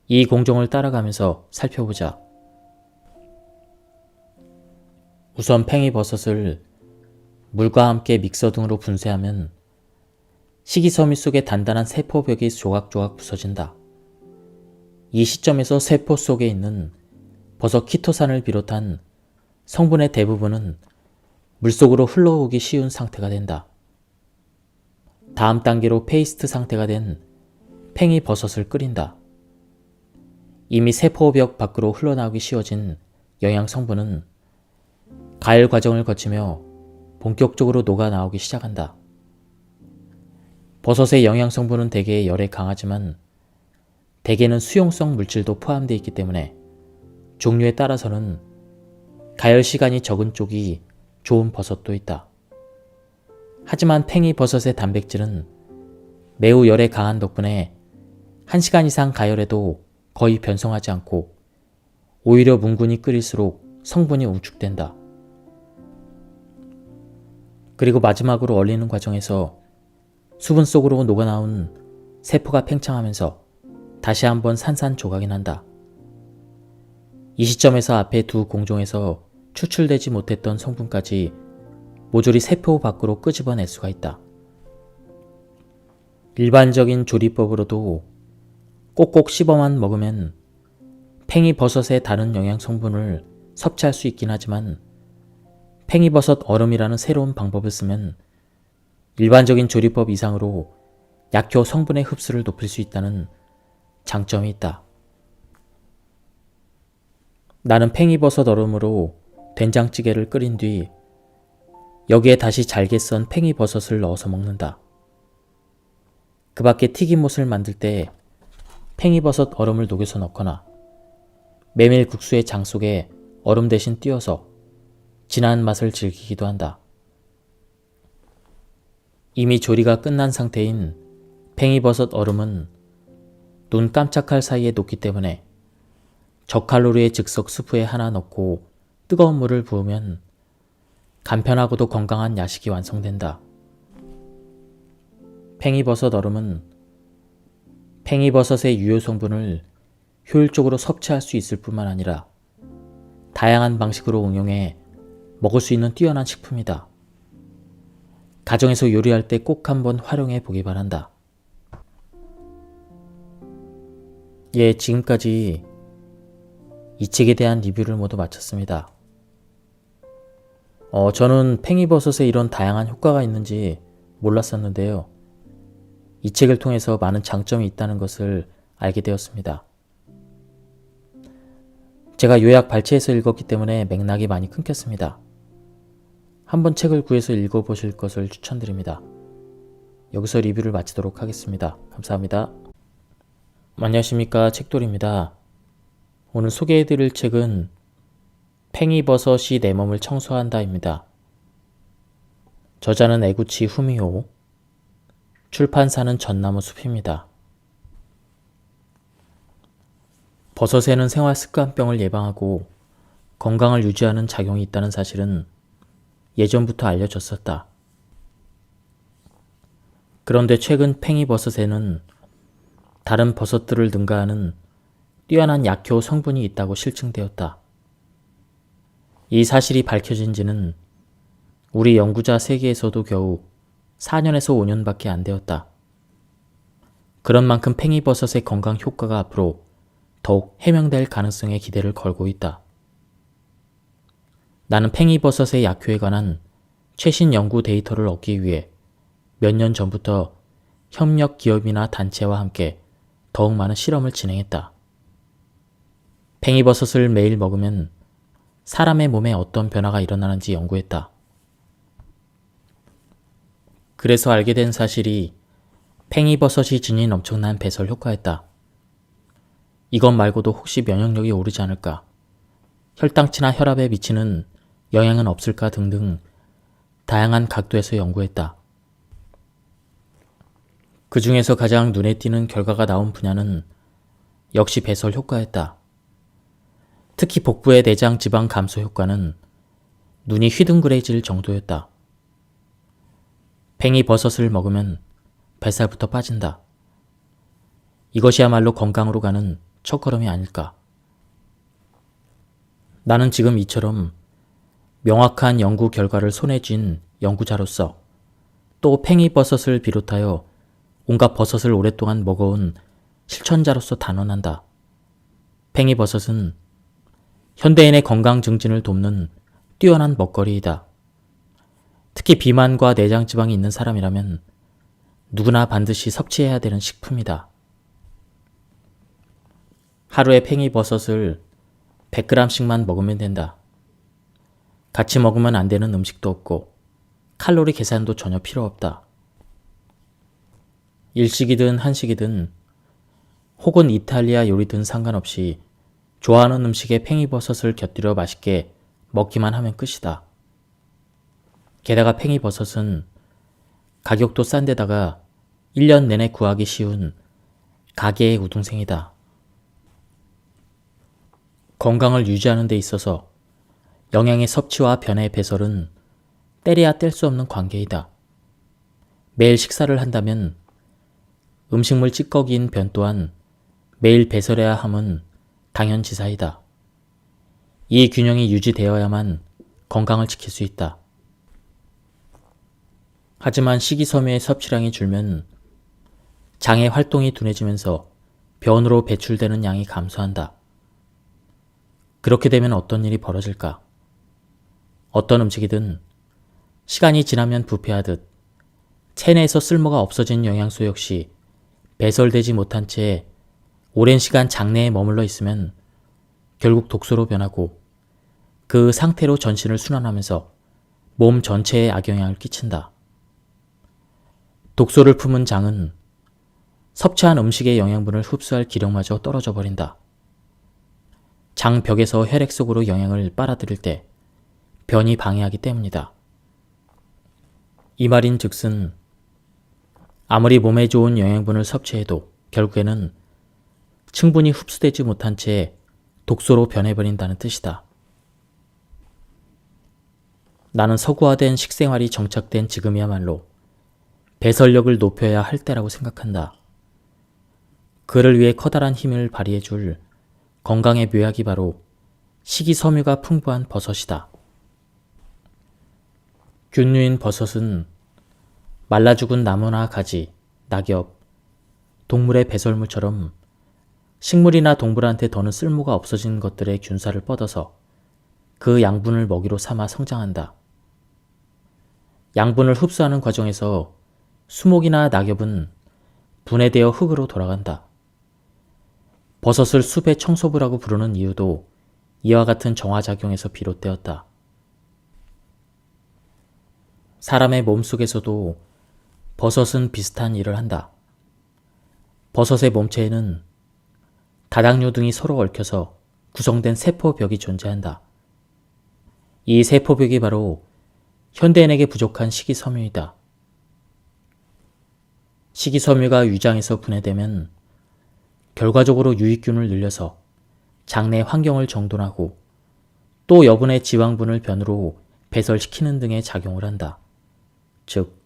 이 공정을 따라가면서 살펴보자. 우선 팽이버섯을 물과 함께 믹서 등으로 분쇄하면 식이섬유 속의 단단한 세포벽이 조각조각 부서진다. 이 시점에서 세포 속에 있는 버섯 키토산을 비롯한 성분의 대부분은 물속으로 흘러오기 쉬운 상태가 된다. 다음 단계로 페이스트 상태가 된 팽이버섯을 끓인다. 이미 세포벽 밖으로 흘러나오기 쉬워진 영양 성분은 가열 과정을 거치며 본격적으로 녹아나오기 시작한다. 버섯의 영양 성분은 대개 열에 강하지만 대개는 수용성 물질도 포함되어 있기 때문에 종류에 따라서는 가열 시간이 적은 쪽이 좋은 버섯도 있다. 하지만 팽이버섯의 단백질은 매우 열에 강한 덕분에 1시간 이상 가열해도 거의 변성하지 않고 오히려 뭉근히 끓일수록 성분이 응축된다. 그리고 마지막으로 얼리는 과정에서 수분 속으로 녹아나온 세포가 팽창하면서 다시 한번 산산조각이 난다. 이 시점에서 앞에 두 공종에서 추출되지 못했던 성분까지 모조리 세포 밖으로 끄집어낼 수가 있다. 일반적인 조리법으로도 꼭꼭 씹어만 먹으면 팽이버섯의 다른 영양 성분을 섭취할 수 있긴 하지만 팽이버섯 얼음이라는 새로운 방법을 쓰면 일반적인 조리법 이상으로 약효 성분의 흡수를 높일 수 있다는 장점이 있다. 나는 팽이버섯 얼음으로 된장찌개를 끓인 뒤 여기에 다시 잘게 썬 팽이버섯을 넣어서 먹는다. 그 밖에 튀김옷을 만들 때 팽이버섯 얼음을 녹여서 넣거나 메밀국수의 장 속에 얼음 대신 띄워서 진한 맛을 즐기기도 한다. 이미 조리가 끝난 상태인 팽이버섯 얼음은 눈 깜짝할 사이에 녹기 때문에 저칼로리의 즉석 스프에 하나 넣고 뜨거운 물을 부으면 간편하고도 건강한 야식이 완성된다. 팽이버섯 얼음은 팽이버섯의 유효 성분을 효율적으로 섭취할 수 있을 뿐만 아니라 다양한 방식으로 응용해 먹을 수 있는 뛰어난 식품이다. 가정에서 요리할 때 꼭 한번 활용해 보기 바란다. 예, 지금까지 이 책에 대한 리뷰를 모두 마쳤습니다. 저는 팽이버섯에 이런 다양한 효과가 있는지 몰랐었는데요. 이 책을 통해서 많은 장점이 있다는 것을 알게 되었습니다. 제가 요약 발췌해서 읽었기 때문에 맥락이 많이 끊겼습니다. 한번 책을 구해서 읽어보실 것을 추천드립니다. 여기서 리뷰를 마치도록 하겠습니다. 감사합니다. 안녕하십니까, 책돌이입니다. 오늘 소개해드릴 책은 팽이버섯이 내 몸을 청소한다입니다. 저자는 에구치 후미오, 출판사는 전나무 숲입니다. 버섯에는 생활습관병을 예방하고 건강을 유지하는 작용이 있다는 사실은 예전부터 알려졌었다. 그런데 최근 팽이버섯에는 다른 버섯들을 능가하는 뛰어난 약효 성분이 있다고 실증되었다. 이 사실이 밝혀진 지는 우리 연구자 세계에서도 겨우 4년에서 5년밖에 안 되었다. 그런 만큼 팽이버섯의 건강 효과가 앞으로 더욱 해명될 가능성에 기대를 걸고 있다. 나는 팽이버섯의 약효에 관한 최신 연구 데이터를 얻기 위해 몇 년 전부터 협력 기업이나 단체와 함께 더욱 많은 실험을 진행했다. 팽이버섯을 매일 먹으면 사람의 몸에 어떤 변화가 일어나는지 연구했다. 그래서 알게 된 사실이 팽이버섯이 지닌 엄청난 배설 효과였다. 이것 말고도 혹시 면역력이 오르지 않을까, 혈당치나 혈압에 미치는 영향은 없을까 등등 다양한 각도에서 연구했다. 그 중에서 가장 눈에 띄는 결과가 나온 분야는 역시 배설 효과였다. 특히 복부의 내장 지방 감소 효과는 눈이 휘둥그레질 정도였다. 팽이버섯을 먹으면 뱃살부터 빠진다. 이것이야말로 건강으로 가는 첫걸음이 아닐까. 나는 지금 이처럼 명확한 연구 결과를 손에 쥔 연구자로서 또 팽이버섯을 비롯하여 온갖 버섯을 오랫동안 먹어온 실천자로서 단언한다. 팽이버섯은 현대인의 건강 증진을 돕는 뛰어난 먹거리이다. 특히 비만과 내장지방이 있는 사람이라면 누구나 반드시 섭취해야 되는 식품이다. 하루에 팽이버섯을 100g씩만 먹으면 된다. 같이 먹으면 안 되는 음식도 없고 칼로리 계산도 전혀 필요 없다. 일식이든 한식이든 혹은 이탈리아 요리든 상관없이 좋아하는 음식에 팽이버섯을 곁들여 맛있게 먹기만 하면 끝이다. 게다가 팽이버섯은 가격도 싼 데다가 1년 내내 구하기 쉬운 가게의 우등생이다. 건강을 유지하는 데 있어서 영양의 섭취와 변의 배설은 때려야 뗄 수 없는 관계이다. 매일 식사를 한다면 음식물 찌꺼기인 변 또한 매일 배설해야 함은 당연지사이다. 이 균형이 유지되어야만 건강을 지킬 수 있다. 하지만 식이섬유의 섭취량이 줄면 장의 활동이 둔해지면서 변으로 배출되는 양이 감소한다. 그렇게 되면 어떤 일이 벌어질까? 어떤 음식이든 시간이 지나면 부패하듯 체내에서 쓸모가 없어진 영양소 역시 배설되지 못한 채 오랜 시간 장내에 머물러 있으면 결국 독소로 변하고 그 상태로 전신을 순환하면서 몸 전체에 악영향을 끼친다. 독소를 품은 장은 섭취한 음식의 영양분을 흡수할 기력마저 떨어져 버린다. 장벽에서 혈액 속으로 영양을 빨아들일 때 변이 방해하기 때문이다. 이 말인 즉슨 아무리 몸에 좋은 영양분을 섭취해도 결국에는 충분히 흡수되지 못한 채 독소로 변해버린다는 뜻이다. 나는 서구화된 식생활이 정착된 지금이야말로 배설력을 높여야 할 때라고 생각한다. 그를 위해 커다란 힘을 발휘해줄 건강의 묘약이 바로 식이섬유가 풍부한 버섯이다. 균류인 버섯은 말라 죽은 나무나 가지, 낙엽, 동물의 배설물처럼 식물이나 동물한테 더는 쓸모가 없어진 것들의 균사를 뻗어서 그 양분을 먹이로 삼아 성장한다. 양분을 흡수하는 과정에서 수목이나 낙엽은 분해되어 흙으로 돌아간다. 버섯을 숲의 청소부라고 부르는 이유도 이와 같은 정화작용에서 비롯되었다. 사람의 몸속에서도 버섯은 비슷한 일을 한다. 버섯의 몸체에는 다당류 등이 서로 얽혀서 구성된 세포벽이 존재한다. 이 세포벽이 바로 현대인에게 부족한 식이섬유이다. 식이섬유가 위장에서 분해되면 결과적으로 유익균을 늘려서 장내 환경을 정돈하고 또 여분의 지방분을 변으로 배설시키는 등의 작용을 한다. 즉,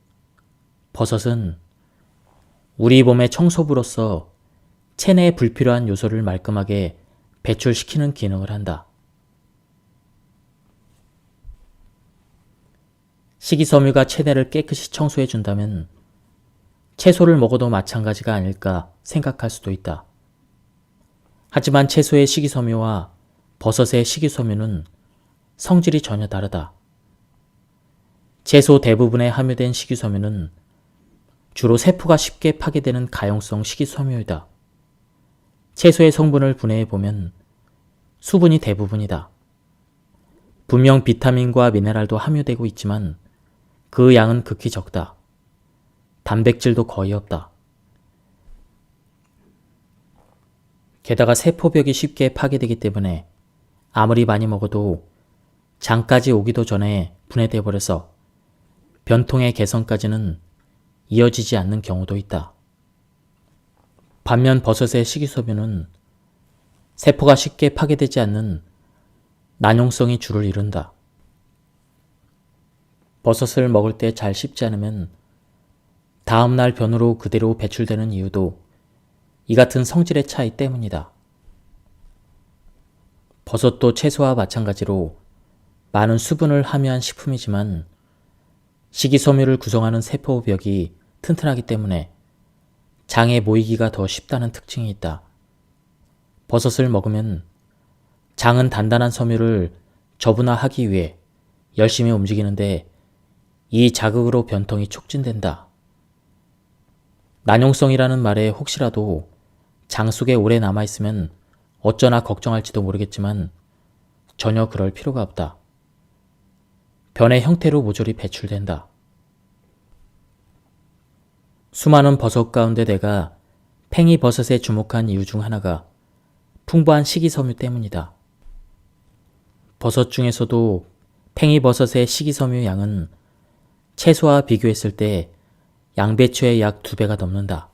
버섯은 우리 몸의 청소부로서 체내에 불필요한 요소를 말끔하게 배출시키는 기능을 한다. 식이섬유가 체내를 깨끗이 청소해준다면 채소를 먹어도 마찬가지가 아닐까 생각할 수도 있다. 하지만 채소의 식이섬유와 버섯의 식이섬유는 성질이 전혀 다르다. 채소 대부분에 함유된 식이섬유는 주로 세포가 쉽게 파괴되는 가용성 식이섬유이다. 채소의 성분을 분해해보면 수분이 대부분이다. 분명 비타민과 미네랄도 함유되고 있지만 그 양은 극히 적다. 단백질도 거의 없다. 게다가 세포벽이 쉽게 파괴되기 때문에 아무리 많이 먹어도 장까지 오기도 전에 분해돼 버려서 변통의 개선까지는 이어지지 않는 경우도 있다. 반면 버섯의 식이섬유는 세포가 쉽게 파괴되지 않는 난용성이 주를 이룬다. 버섯을 먹을 때 잘 씹지 않으면 다음날 변으로 그대로 배출되는 이유도 이 같은 성질의 차이 때문이다. 버섯도 채소와 마찬가지로 많은 수분을 함유한 식품이지만 식이섬유를 구성하는 세포벽이 튼튼하기 때문에 장에 모이기가 더 쉽다는 특징이 있다. 버섯을 먹으면 장은 단단한 섬유를 저분화하기 위해 열심히 움직이는데 이 자극으로 변통이 촉진된다. 난용성이라는 말에 혹시라도 장 속에 오래 남아있으면 어쩌나 걱정할지도 모르겠지만 전혀 그럴 필요가 없다. 변의 형태로 모조리 배출된다. 수많은 버섯 가운데 내가 팽이버섯에 주목한 이유 중 하나가 풍부한 식이섬유 때문이다. 버섯 중에서도 팽이버섯의 식이섬유 양은 채소와 비교했을 때 양배추의 약 2배가 넘는다.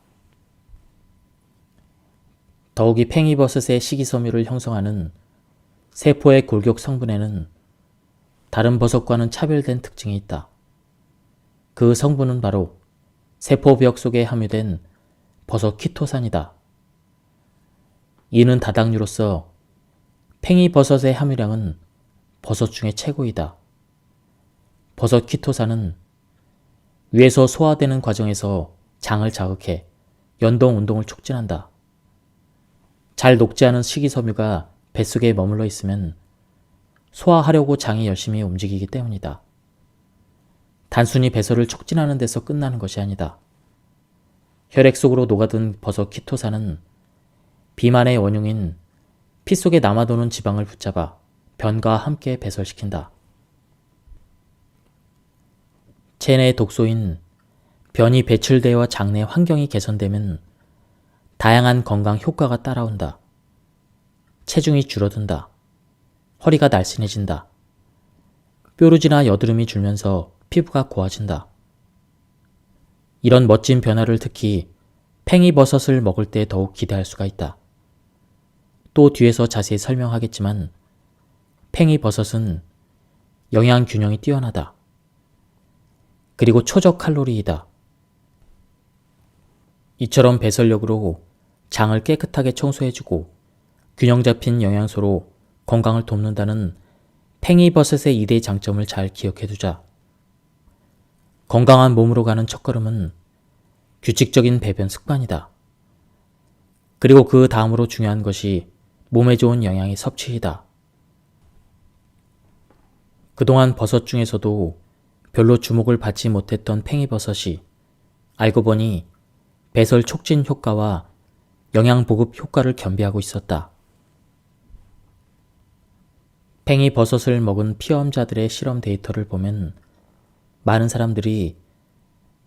더욱이 팽이버섯의 식이섬유를 형성하는 세포의 골격 성분에는 다른 버섯과는 차별된 특징이 있다. 그 성분은 바로 세포벽 속에 함유된 버섯 키토산이다. 이는 다당류로서 팽이버섯의 함유량은 버섯 중에 최고이다. 버섯 키토산은 위에서 소화되는 과정에서 장을 자극해 연동 운동을 촉진한다. 잘 녹지 않은 식이섬유가 뱃속에 머물러 있으면 소화하려고 장이 열심히 움직이기 때문이다. 단순히 배설을 촉진하는 데서 끝나는 것이 아니다. 혈액 속으로 녹아든 버섯 키토산은 비만의 원흉인 피 속에 남아도는 지방을 붙잡아 변과 함께 배설시킨다. 체내의 독소인 변이 배출되어 장내 환경이 개선되면 다양한 건강 효과가 따라온다. 체중이 줄어든다. 허리가 날씬해진다. 뾰루지나 여드름이 줄면서 피부가 고와진다. 이런 멋진 변화를 특히 팽이버섯을 먹을 때 더욱 기대할 수가 있다. 또 뒤에서 자세히 설명하겠지만 팽이버섯은 영양 균형이 뛰어나다. 그리고 초적 칼로리이다. 이처럼 배설력으로 장을 깨끗하게 청소해주고 균형 잡힌 영양소로 건강을 돕는다는 팽이버섯의 2대 장점을 잘 기억해두자. 건강한 몸으로 가는 첫걸음은 규칙적인 배변 습관이다. 그리고 그 다음으로 중요한 것이 몸에 좋은 영양의 섭취이다. 그동안 버섯 중에서도 별로 주목을 받지 못했던 팽이버섯이 알고 보니 배설 촉진 효과와 영양 보급 효과를 겸비하고 있었다. 팽이버섯을 먹은 피험자들의 실험 데이터를 보면 많은 사람들이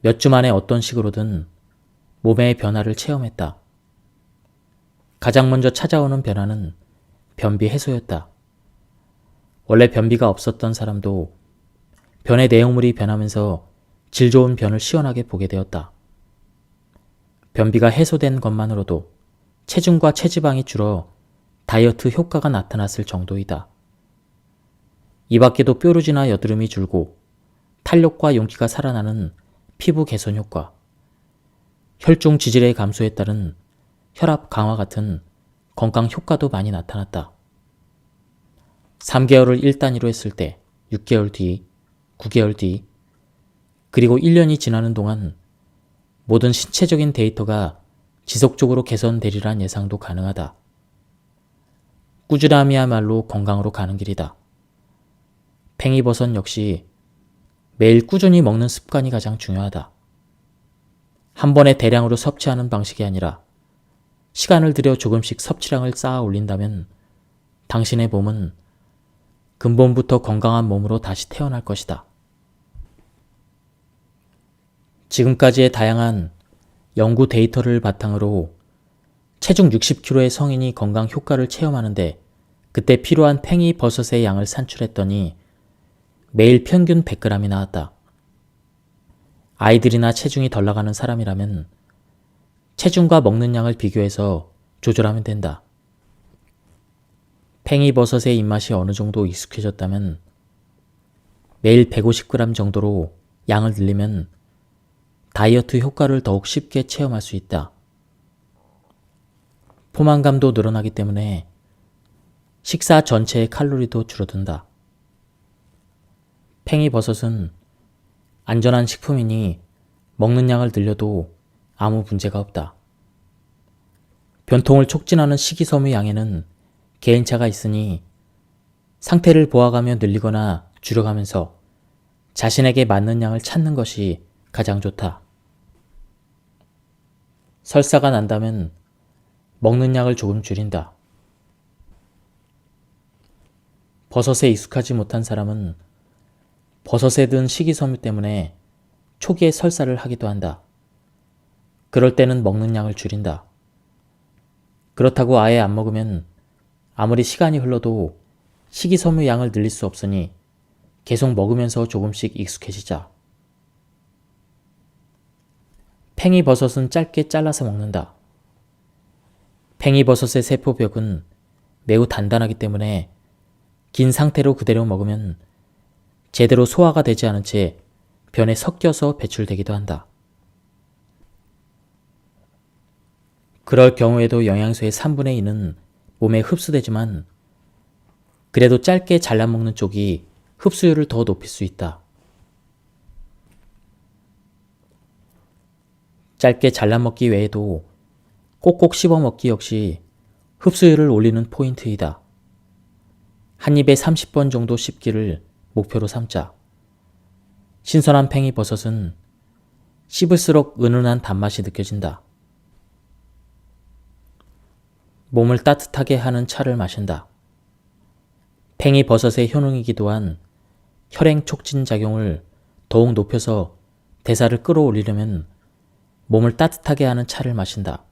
몇 주 만에 어떤 식으로든 몸의 변화를 체험했다. 가장 먼저 찾아오는 변화는 변비 해소였다. 원래 변비가 없었던 사람도 변의 내용물이 변하면서 질 좋은 변을 시원하게 보게 되었다. 변비가 해소된 것만으로도 체중과 체지방이 줄어 다이어트 효과가 나타났을 정도이다. 이 밖에도 뾰루지나 여드름이 줄고 탄력과 윤기가 살아나는 피부 개선 효과, 혈중 지질의 감소에 따른 혈압 강화 같은 건강 효과도 많이 나타났다. 3개월을 1단위로 했을 때 6개월 뒤, 9개월 뒤, 그리고 1년이 지나는 동안 모든 신체적인 데이터가 지속적으로 개선되리란 예상도 가능하다. 꾸준함이야말로 건강으로 가는 길이다. 팽이버섯 역시 매일 꾸준히 먹는 습관이 가장 중요하다. 한 번에 대량으로 섭취하는 방식이 아니라 시간을 들여 조금씩 섭취량을 쌓아 올린다면 당신의 몸은 근본부터 건강한 몸으로 다시 태어날 것이다. 지금까지의 다양한 연구 데이터를 바탕으로 체중 60kg의 성인이 건강 효과를 체험하는데 그때 필요한 팽이버섯의 양을 산출했더니 매일 평균 100g이 나왔다. 아이들이나 체중이 덜 나가는 사람이라면 체중과 먹는 양을 비교해서 조절하면 된다. 팽이버섯의 입맛이 어느 정도 익숙해졌다면 매일 150g 정도로 양을 늘리면 다이어트 효과를 더욱 쉽게 체험할 수 있다. 포만감도 늘어나기 때문에 식사 전체의 칼로리도 줄어든다. 팽이버섯은 안전한 식품이니 먹는 양을 늘려도 아무 문제가 없다. 변통을 촉진하는 식이섬유 양에는 개인차가 있으니 상태를 보아가며 늘리거나 줄여가면서 자신에게 맞는 양을 찾는 것이 가장 좋다. 설사가 난다면 먹는 양을 조금 줄인다. 버섯에 익숙하지 못한 사람은 버섯에 든 식이섬유 때문에 초기에 설사를 하기도 한다. 그럴 때는 먹는 양을 줄인다. 그렇다고 아예 안 먹으면 아무리 시간이 흘러도 식이섬유 양을 늘릴 수 없으니 계속 먹으면서 조금씩 익숙해지자. 팽이버섯은 짧게 잘라서 먹는다. 팽이버섯의 세포벽은 매우 단단하기 때문에 긴 상태로 그대로 먹으면 제대로 소화가 되지 않은 채 변에 섞여서 배출되기도 한다. 그럴 경우에도 영양소의 3분의 2는 몸에 흡수되지만 그래도 짧게 잘라 먹는 쪽이 흡수율을 더 높일 수 있다. 짧게 잘라 먹기 외에도 꼭꼭 씹어 먹기 역시 흡수율을 올리는 포인트이다. 한 입에 30번 정도 씹기를 목표로 삼자. 신선한 팽이버섯은 씹을수록 은은한 단맛이 느껴진다. 몸을 따뜻하게 하는 차를 마신다. 팽이버섯의 효능이기도 한 혈행 촉진 작용을 더욱 높여서 대사를 끌어올리려면 몸을 따뜻하게 하는 차를 마신다.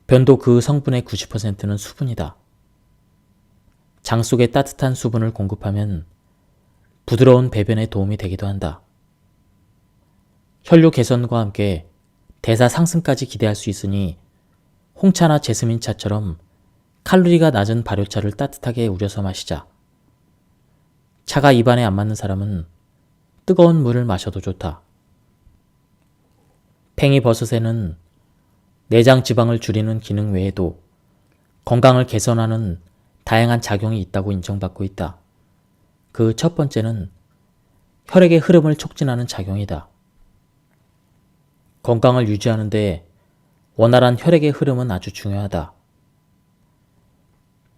변도 그 성분의 90%는 수분이다. 장 속에 따뜻한 수분을 공급하면 부드러운 배변에 도움이 되기도 한다. 혈류 개선과 함께 대사 상승까지 기대할 수 있으니 홍차나 제스민차처럼 칼로리가 낮은 발효차를 따뜻하게 우려서 마시자. 차가 입안에 안 맞는 사람은 뜨거운 물을 마셔도 좋다. 팽이버섯에는 내장 지방을 줄이는 기능 외에도 건강을 개선하는 다양한 작용이 있다고 인정받고 있다. 그 첫 번째는 혈액의 흐름을 촉진하는 작용이다. 건강을 유지하는 데 원활한 혈액의 흐름은 아주 중요하다.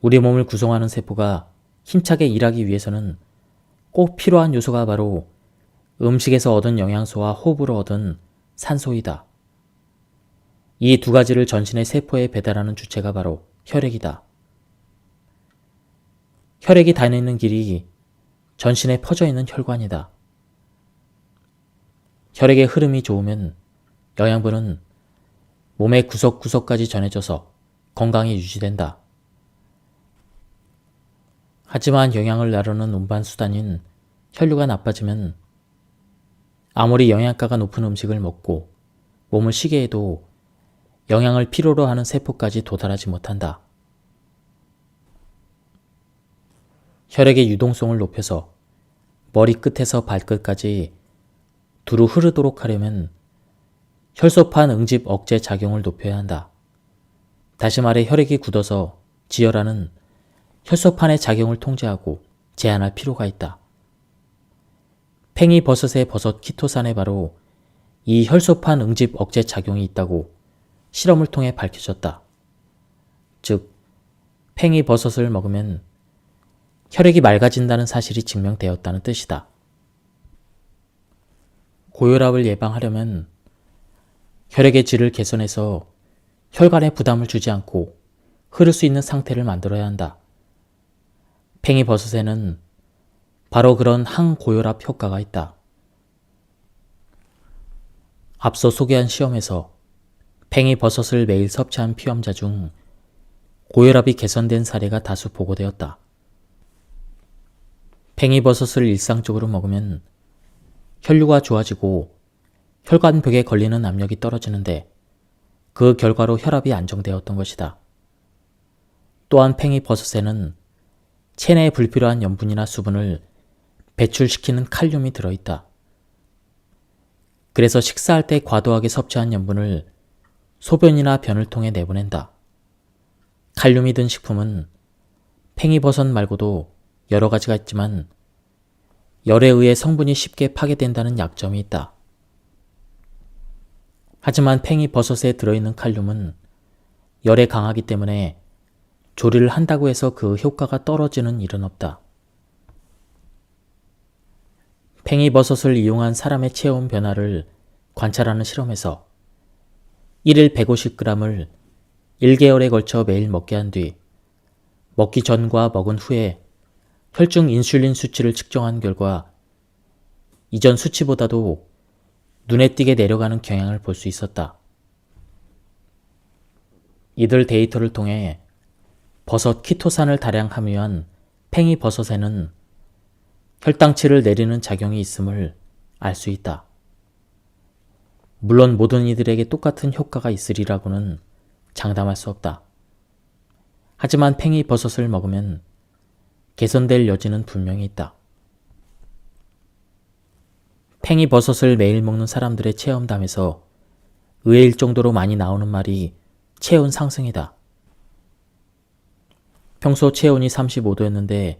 우리 몸을 구성하는 세포가 힘차게 일하기 위해서는 꼭 필요한 요소가 바로 음식에서 얻은 영양소와 호흡으로 얻은 산소이다. 이 두 가지를 전신의 세포에 배달하는 주체가 바로 혈액이다. 혈액이 다니는 길이 전신에 퍼져 있는 혈관이다. 혈액의 흐름이 좋으면 영양분은 몸의 구석구석까지 전해져서 건강이 유지된다. 하지만 영양을 나르는 운반수단인 혈류가 나빠지면 아무리 영양가가 높은 음식을 먹고 몸을 쉬게 해도 영양을 필요로 하는 세포까지 도달하지 못한다. 혈액의 유동성을 높여서 머리 끝에서 발끝까지 두루 흐르도록 하려면 혈소판 응집 억제 작용을 높여야 한다. 다시 말해 혈액이 굳어서 지혈하는 혈소판의 작용을 통제하고 제한할 필요가 있다. 팽이버섯의 버섯 키토산에 바로 이 혈소판 응집 억제 작용이 있다고 실험을 통해 밝혀졌다. 즉, 팽이버섯을 먹으면 혈액이 맑아진다는 사실이 증명되었다는 뜻이다. 고혈압을 예방하려면 혈액의 질을 개선해서 혈관에 부담을 주지 않고 흐를 수 있는 상태를 만들어야 한다. 팽이버섯에는 바로 그런 항고혈압 효과가 있다. 앞서 소개한 시험에서 팽이버섯을 매일 섭취한 피험자 중 고혈압이 개선된 사례가 다수 보고되었다. 팽이버섯을 일상적으로 먹으면 혈류가 좋아지고 혈관벽에 걸리는 압력이 떨어지는데 그 결과로 혈압이 안정되었던 것이다. 또한 팽이버섯에는 체내에 불필요한 염분이나 수분을 배출시키는 칼륨이 들어있다. 그래서 식사할 때 과도하게 섭취한 염분을 소변이나 변을 통해 내보낸다. 칼륨이 든 식품은 팽이버섯 말고도 여러 가지가 있지만 열에 의해 성분이 쉽게 파괴된다는 약점이 있다. 하지만 팽이버섯에 들어있는 칼륨은 열에 강하기 때문에 조리를 한다고 해서 그 효과가 떨어지는 일은 없다. 팽이버섯을 이용한 사람의 체온 변화를 관찰하는 실험에서 1일 150g을 1개월에 걸쳐 매일 먹게 한 뒤 먹기 전과 먹은 후에 혈중 인슐린 수치를 측정한 결과 이전 수치보다도 눈에 띄게 내려가는 경향을 볼 수 있었다. 이들 데이터를 통해 버섯 키토산을 다량 함유한 팽이버섯에는 혈당치를 내리는 작용이 있음을 알 수 있다. 물론 모든 이들에게 똑같은 효과가 있으리라고는 장담할 수 없다. 하지만 팽이버섯을 먹으면 개선될 여지는 분명히 있다. 팽이버섯을 매일 먹는 사람들의 체험담에서 의외일 정도로 많이 나오는 말이 체온 상승이다. 평소 체온이 35도였는데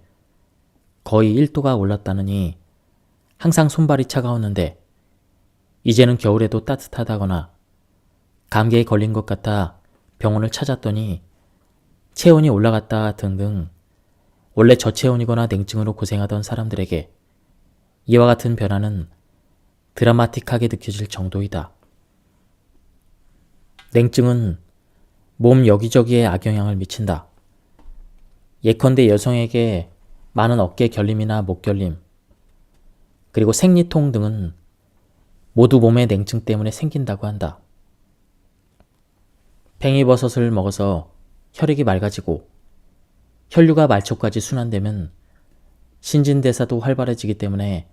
거의 1도가 올랐다느니 항상 손발이 차가웠는데 이제는 겨울에도 따뜻하다거나 감기에 걸린 것 같아 병원을 찾았더니 체온이 올라갔다 등등 원래 저체온이거나 냉증으로 고생하던 사람들에게 이와 같은 변화는 드라마틱하게 느껴질 정도이다. 냉증은 몸 여기저기에 악영향을 미친다. 예컨대 여성에게 많은 어깨 결림이나 목 결림, 그리고 생리통 등은 모두 몸의 냉증 때문에 생긴다고 한다. 팽이버섯을 먹어서 혈액이 맑아지고 혈류가 말초까지 순환되면 신진대사도 활발해지기 때문에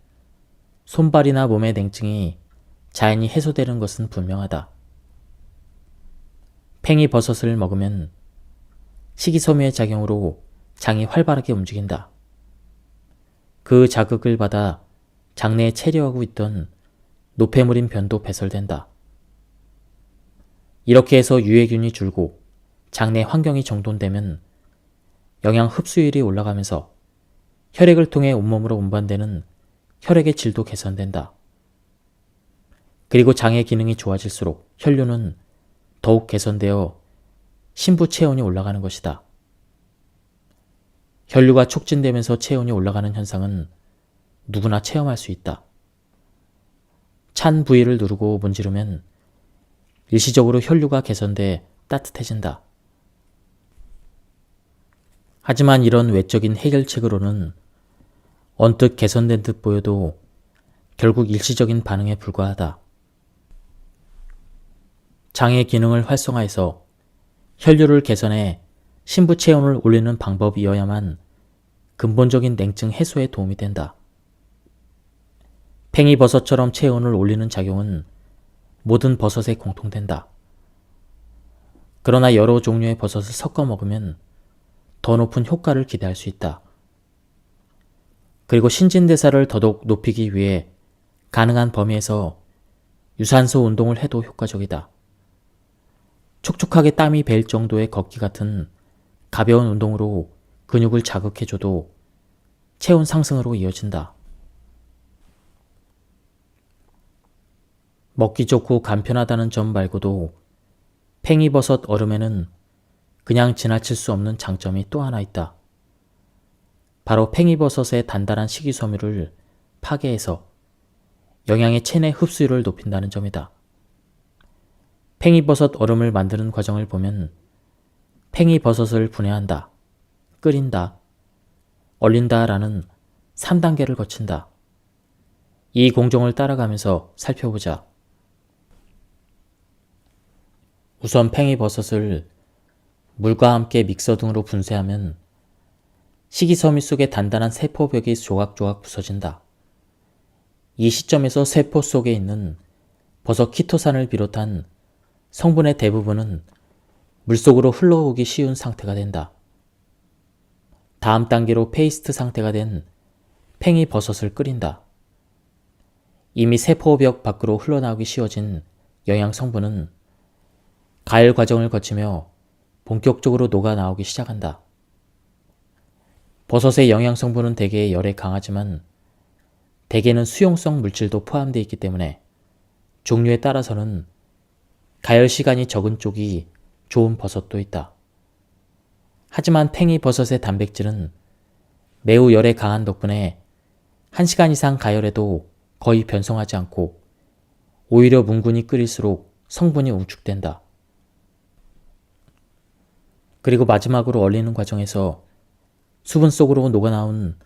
손발이나 몸의 냉증이 자연히 해소되는 것은 분명하다. 팽이버섯을 먹으면 식이섬유의 작용으로 장이 활발하게 움직인다. 그 자극을 받아 장내에 체류하고 있던 노폐물인 변도 배설된다. 이렇게 해서 유해균이 줄고 장내 환경이 정돈되면 영양 흡수율이 올라가면서 혈액을 통해 온몸으로 운반되는 혈액의 질도 개선된다. 그리고 장의 기능이 좋아질수록 혈류는 더욱 개선되어 신부 체온이 올라가는 것이다. 혈류가 촉진되면서 체온이 올라가는 현상은 누구나 체험할 수 있다. 찬 부위를 누르고 문지르면 일시적으로 혈류가 개선돼 따뜻해진다. 하지만 이런 외적인 해결책으로는 언뜻 개선된 듯 보여도 결국 일시적인 반응에 불과하다. 장의 기능을 활성화해서 혈류를 개선해 신부 체온을 올리는 방법이어야만 근본적인 냉증 해소에 도움이 된다. 팽이버섯처럼 체온을 올리는 작용은 모든 버섯에 공통된다. 그러나 여러 종류의 버섯을 섞어 먹으면 더 높은 효과를 기대할 수 있다. 그리고 신진대사를 더더욱 높이기 위해 가능한 범위에서 유산소 운동을 해도 효과적이다. 촉촉하게 땀이 벨 정도의 걷기 같은 가벼운 운동으로 근육을 자극해줘도 체온 상승으로 이어진다. 먹기 좋고 간편하다는 점 말고도 팽이버섯 얼음에는 그냥 지나칠 수 없는 장점이 또 하나 있다. 바로 팽이버섯의 단단한 식이섬유를 파괴해서 영양의 체내 흡수율을 높인다는 점이다. 팽이버섯 얼음을 만드는 과정을 보면 팽이버섯을 분해한다, 끓인다, 얼린다 라는 3단계를 거친다. 이 공정을 따라가면서 살펴보자. 우선 팽이버섯을 물과 함께 믹서 등으로 분쇄하면 식이섬유 속의 단단한 세포벽이 조각조각 부서진다. 이 시점에서 세포 속에 있는 버섯 키토산을 비롯한 성분의 대부분은 물속으로 흘러오기 쉬운 상태가 된다. 다음 단계로 페이스트 상태가 된 팽이버섯을 끓인다. 이미 세포벽 밖으로 흘러나오기 쉬워진 영양 성분은 가열 과정을 거치며 본격적으로 녹아 나오기 시작한다. 버섯의 영양 성분은 대개 열에 강하지만 대개는 수용성 물질도 포함되어 있기 때문에 종류에 따라서는 가열 시간이 적은 쪽이 좋은 버섯도 있다. 하지만 팽이버섯의 단백질은 매우 열에 강한 덕분에 1시간 이상 가열해도 거의 변성하지 않고 오히려 뭉근히 끓일수록 성분이 응축된다. 그리고 마지막으로 얼리는 과정에서 수분 속으로 녹아나온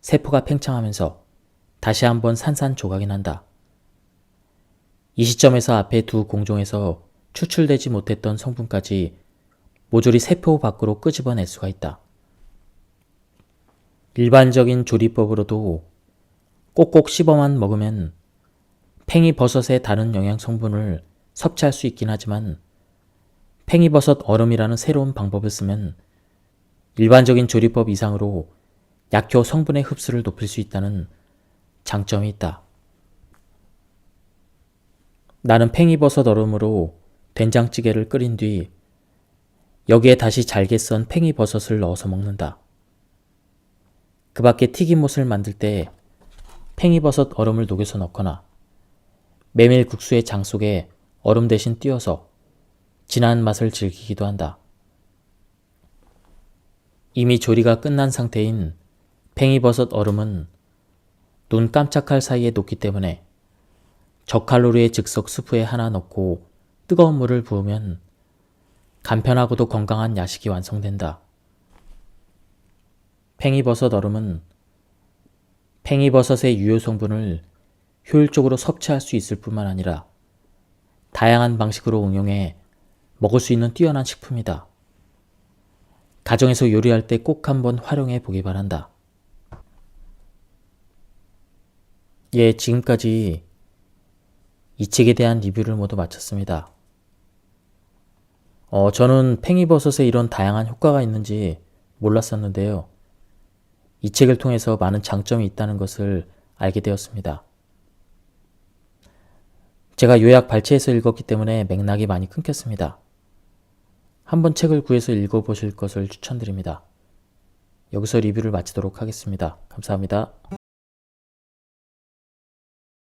세포가 팽창하면서 다시 한번 산산조각이 난다. 이 시점에서 앞에 두 공종에서 추출되지 못했던 성분까지 모조리 세포 밖으로 끄집어낼 수가 있다. 일반적인 조리법으로도 꼭꼭 씹어만 먹으면 팽이버섯의 다른 영양 성분을 섭취할 수 있긴 하지만 팽이버섯 얼음이라는 새로운 방법을 쓰면 일반적인 조리법 이상으로 약효 성분의 흡수를 높일 수 있다는 장점이 있다. 나는 팽이버섯 얼음으로 된장찌개를 끓인 뒤 여기에 다시 잘게 썬 팽이버섯을 넣어서 먹는다. 그 밖에 튀김옷을 만들 때 팽이버섯 얼음을 녹여서 넣거나 메밀국수의 장 속에 얼음 대신 띄워서 진한 맛을 즐기기도 한다. 이미 조리가 끝난 상태인 팽이버섯 얼음은 눈 깜짝할 사이에 녹기 때문에 저칼로리의 즉석 스프에 하나 넣고 뜨거운 물을 부으면 간편하고도 건강한 야식이 완성된다. 팽이버섯 얼음은 팽이버섯의 유효 성분을 효율적으로 섭취할 수 있을 뿐만 아니라 다양한 방식으로 응용해 먹을 수 있는 뛰어난 식품이다. 가정에서 요리할 때 꼭 한번 활용해 보기 바란다. 예, 지금까지 이 책에 대한 리뷰를 모두 마쳤습니다. 저는 팽이버섯에 이런 다양한 효과가 있는지 몰랐었는데요. 이 책을 통해서 많은 장점이 있다는 것을 알게 되었습니다. 제가 요약 발췌해서 읽었기 때문에 맥락이 많이 끊겼습니다. 한번 책을 구해서 읽어보실 것을 추천드립니다. 여기서 리뷰를 마치도록 하겠습니다. 감사합니다.